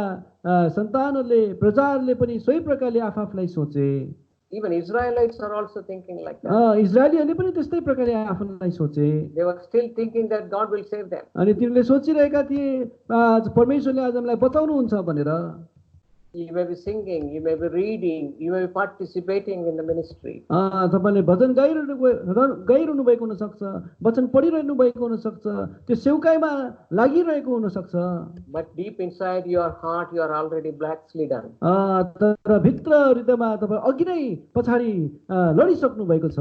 सन्तानहरूले प्रजाहरूले पनि सोही प्रकारले आफूलाई सोचे। Even Israelites are also thinking like that. इजरायलीहरूले पनि त्यस्तै प्रकारले आफूलाई सोचे। They were still thinking that God will save them. अनि तिनीहरूले सोचिरहेका थिए आज परमेश्वरले आज हामीलाई बचाउनुहुन्छ भनेर। You may be singing, you may be reading, you may be participating in the ministry. तपाईँले भजन गाइरहनु भएको हुनसक्छ, वचन पढिरहनु भएको हुनसक्छ, त्यो सेवकाईमा लागिरहेको हुनसक्छ। But deep inside your heart, you are already backslidden. तर भित्र हृदयमा तपाईँ अघि नै पछाडि लडिसक्नु भएको छ।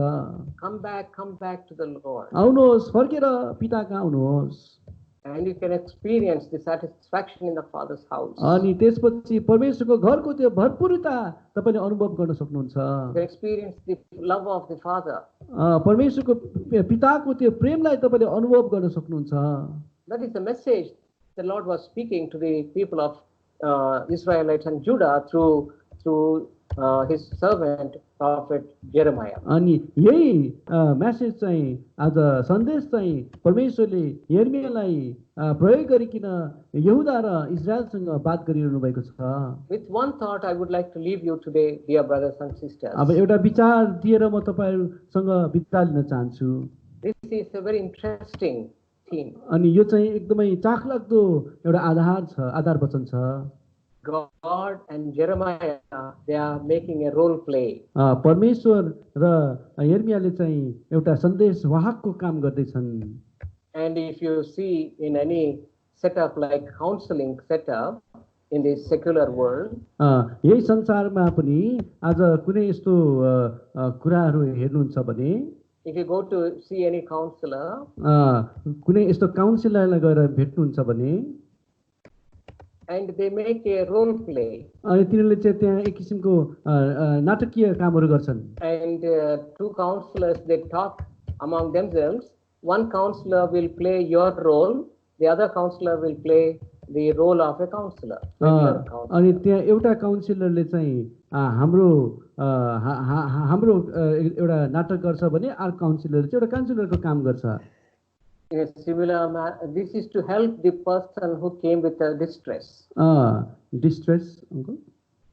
Come back to the Lord. आउनुहोस्, फर्केर पिताका आउनुहोस्। And you can experience the satisfaction in the Father's house. अनि त्यसपछि परमेश्वरको घरको त्यो भरपूरता तपाईले अनुभव गर्न सक्नुहुन्छ। You can experience the love of the Father. परमेश्वरको पिताको त्यो प्रेमलाई तपाईले अनुभव गर्न सक्नुहुन्छ। That is the message the Lord was speaking to the people of Israelites and Judah through his servant prophet Jeremiah. अनि यही मेसेज चाहिँ आज सन्देश चाहिँ परमेश्वरले यिर्मयालाई प्रयोग गरिकिन यहूदा र इजरायलसँग बात गरिरहनु भएको छ। With one thought I would like to leave you today, dear brothers and sisters. अब एउटा विचार दिएर म तपाईहरुसँग बिदा लिन चाहन्छु। This is a very interesting theme. अनि यो चाहिँ एकदमै चाखलाग्दो एउटा आधार वचन छ। God and Jeremiah, they are making a role play. परमेश्वर र यिर्मयाले चाहिँ एउटा सन्देश वाहकको काम गर्दैछन्। And if you see in any setup like counseling setup in the secular world, यही संसारमा पनि आज कुनै यस्तो कुराहरू हेर्नुहुन्छ भने, if you go to see any counselor, कुनै यस्तो काउन्सिलरलाई गएर भेट्नुहुन्छ भने, and they make a role play. अनि तिनीहरूले चाहिँ त्यहाँ एक किसिमको नाटकीय कामहरू गर्छन्। And two counselors, they talk among themselves. One counselor will play your role, the other counselor will play the role of a counselor. अनि त्यहाँ एउटा काउन्सिलरले चाहिँ हाम्रो एउटा नाटक गर्छ भने अर्को काउन्सिलरले चाहिँ एउटा काउन्सिलरको काम गर्छ। In a similar manner, this is to help the person who came with a distress. Distress,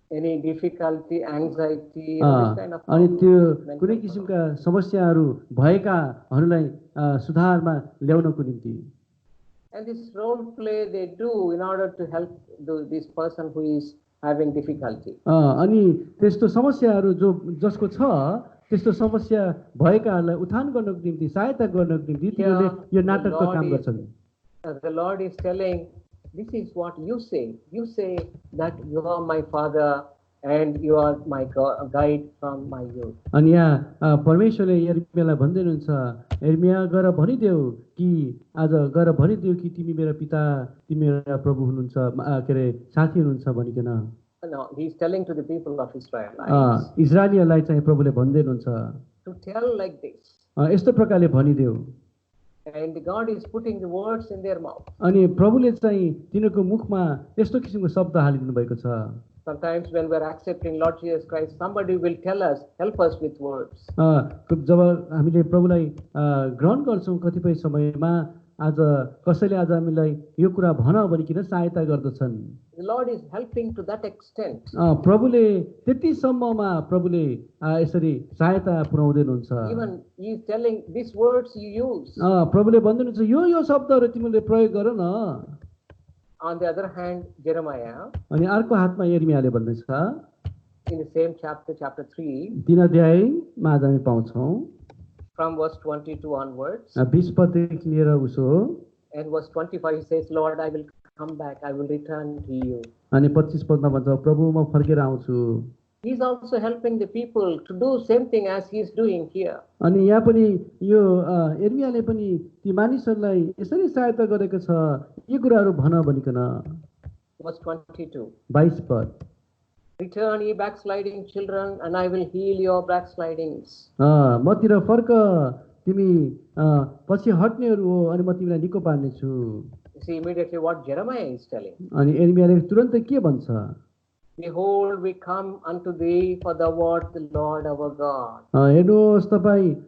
any difficulty, anxiety, this kind of अनि त्यो कुनै किसिमका समस्याहरू भएकाहरूलाई सुधारमा ल्याउनको निम्ति। And this role play they do in order to help this person who is having difficulty. अनि त्यस्तो समस्याहरू जसको छ त्यस्तो समस्या भएकाहरूलाई उठान गर्नको निम्ति सहायता गर्नको निम्ति तिनीहरूले यो नाटकको काम गर्छन्। The Lord is telling, this is what you say. You say that you are my father and you are my guide from my youth. अनि यहाँ परमेश्वरले यिर्मयालाई भन्दै हुनुहुन्छ, यिर्मया गएर भनिदेऊ कि आज गएर भनिदेऊ कि तिमी मेरो पिता, तिमी मेरा प्रभु हुनुहुन्छ, के अरे साथी हुनुहुन्छ भनिकन। No, he is telling to the people of Israel. इजरायलीहरूलाई चाहिँ प्रभुले भन्दै हुनुहुन्छ to tell like this. यस्तो प्रकारले भनिदेऊ। And God is putting the words in their mouth. अनि प्रभुले चाहिँ तिनीहरूको मुखमा यस्तो किसिमको शब्द हालिदिनु भएको छ। Sometimes when we are accepting Lord Jesus Christ, somebody will tell us, help us with words. जब हामीले प्रभुलाई ग्रहण गर्छौँ कतिपय समयमा आज कसैले आज हामीलाई यो कुरा भन भनिकिन सहायता गर्दछन्। The Lord is helping to that extent. प्रभुले त्यति सम्ममा प्रभुले यसरी सहायता पुर्याउँदै हुनुहुन्छ। Even he is telling these words you use. प्रभुले भन्दै हुनुहुन्छ यो शब्दहरू तिमीले प्रयोग गर न। On the other hand, Jeremiah, अनि अर्को हातमा यिर्मयाले भन्दैछ, in the same chapter 3, 3 अध्यायमा आज हामी पाउँछौँ from verse 22 onwards, 20 पददेखि लिएर उसो, and verse 25 he says, Lord, I will come back, I will return to you. अनि 25 पदमा भन्छ, प्रभु म फर्केर आउँछु। He is also helping the people to do same thing as he is doing here. अनि यहाँ पनि यो यिर्मयाले पनि ती मानिसहरूलाई यसरी सहायता गरेको छ, यी कुराहरू भन भनिकन। Verse 22. 22 पद, Return ye backsliding children, and I will heal your backslidings. मतिर फर्क तिमी पछि हट्नेहरू हो अनि म तिमीलाई निको पार्नेछु। See immediately what Jeremiah is telling. अनि यिर्मयाले तुरन्तै के भन्छ, Behold, we come unto thee for thou art the Lord our God. हेर्नुहोस्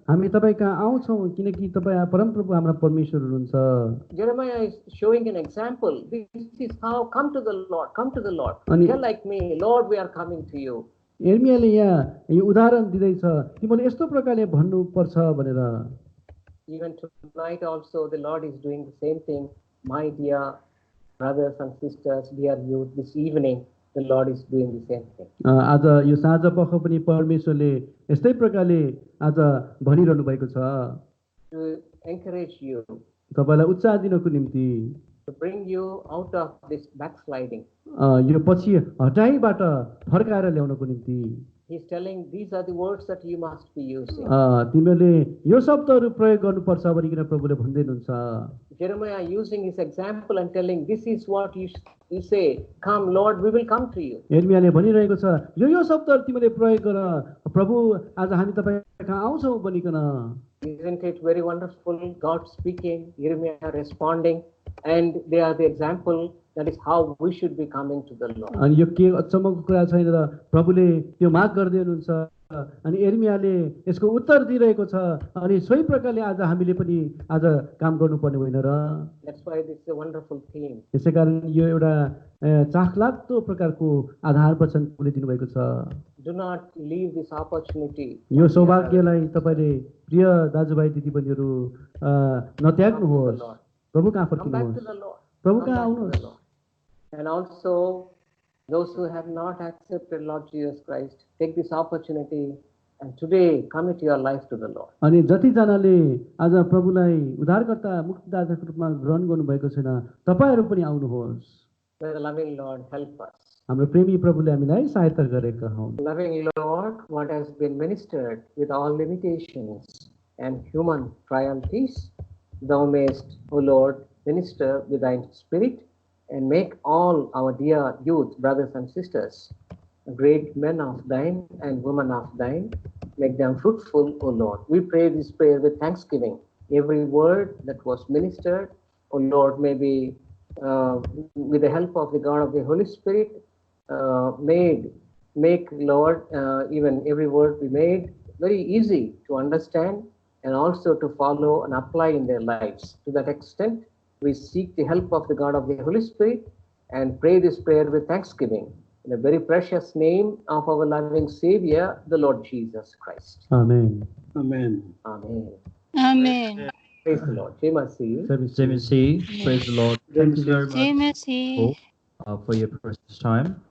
हामी तपाईँ कहाँ आउँछौँ किनकि तपाईँ परमप्रभु हाम्रा परमेश्वर हुनुहुन्छ। Jeremiah is showing an example. This is how come to the Lord, come to the Lord. Tell like me, Lord, we are coming to you. यिर्मयाले यहाँ यो उदाहरण दिँदैछ, तिमीले यस्तो प्रकारले भन्नुपर्छ भनेर। Even tonight also the Lord is doing the same thing. My dear brothers and sisters, dear youth, this evening the Lord is doing the same thing. आज यो साँझ पख पनि परमेश्वरले यस्तै प्रकारले आज भनिरहनु भएको छ To encourage you, तपाईँलाई उत्साह दिनको निम्ति to bring you out of this backsliding. यो पछि हटाइबाट फर्काएर ल्याउनको निम्ति He's telling these are the words that you must be using. तिमीहरूले यो शब्दहरू प्रयोग गर्नुपर्छ भनिकन प्रभुले भन्दै हुनुहुन्छ Jeremiah using his example and telling, this is what you say, come Lord, we will come to you. यिर्मियाले भनिरहेको छ यो शब्दहरू तिमीले प्रयोग गर प्रभु आज हामी तपाईँ कहाँ आउँछौँ भनिकन Isn't it very wonderful? God speaking, Jeremiah responding, and they are the example. That is how we should be coming to the Lord. अनि यो के अचम्मको कुरा छैन र प्रभुले त्यो माग गर्दै हुनुहुन्छ अनि यिर्मियाले यसको उत्तर दिइरहेको छ अनि सोही प्रकारले आज हामीले पनि आज काम गर्नुपर्ने होइन र That's why this is a wonderful theme. त्यसैकारण यो एउटा चाखलाग्दो प्रकारको आधार वचन प्रभुले दिनुभएको छ Do not leave this opportunity. यो सौभाग्यलाई तपाईँले प्रिय दाजुभाइ दिदीबहिनीहरू नत्याग्नुहोस् प्रभु कहाँ Come back to फर्किनुहोस् the Lord. प्रभु Come कहाँ back to the आउनुहोस् Lord. And also, those who have not accepted Lord Jesus Christ, take this opportunity and today commit your life to the Lord. अनि जतिजनाले आज प्रभुलाई उद्धारकर्ता मुक्तिदाताको रूपमा ग्रहण गर्नुभएको छैन तपाईँहरू पनि आउनुहोस् May the loving Lord help us. हाम्रो प्रेमी प्रभुले हामीलाई सहायता गरेका हुन् Loving Lord, what has been ministered with all limitations and human frailties, thou mayest, O Lord, minister with thine spirit and make all our dear youth, brothers and sisters, great men of thine and women of thine. Make them fruitful, O Lord. We pray this prayer with thanksgiving. Every word that was ministered, O Lord, may be with the help of the God of the Holy Spirit, make, Lord, even every word be made very easy to understand and also to follow and apply in their lives. To that extent, we seek the help of the God of the Holy Spirit and pray this prayer with thanksgiving in the very precious name of our loving Savior, the Lord Jesus Christ. Amen Amen. Amen. Amen. Praise the Lord. Jai Masihi. JMC, praise the Lord. Thank you very much Jai Masihi. for your precious time.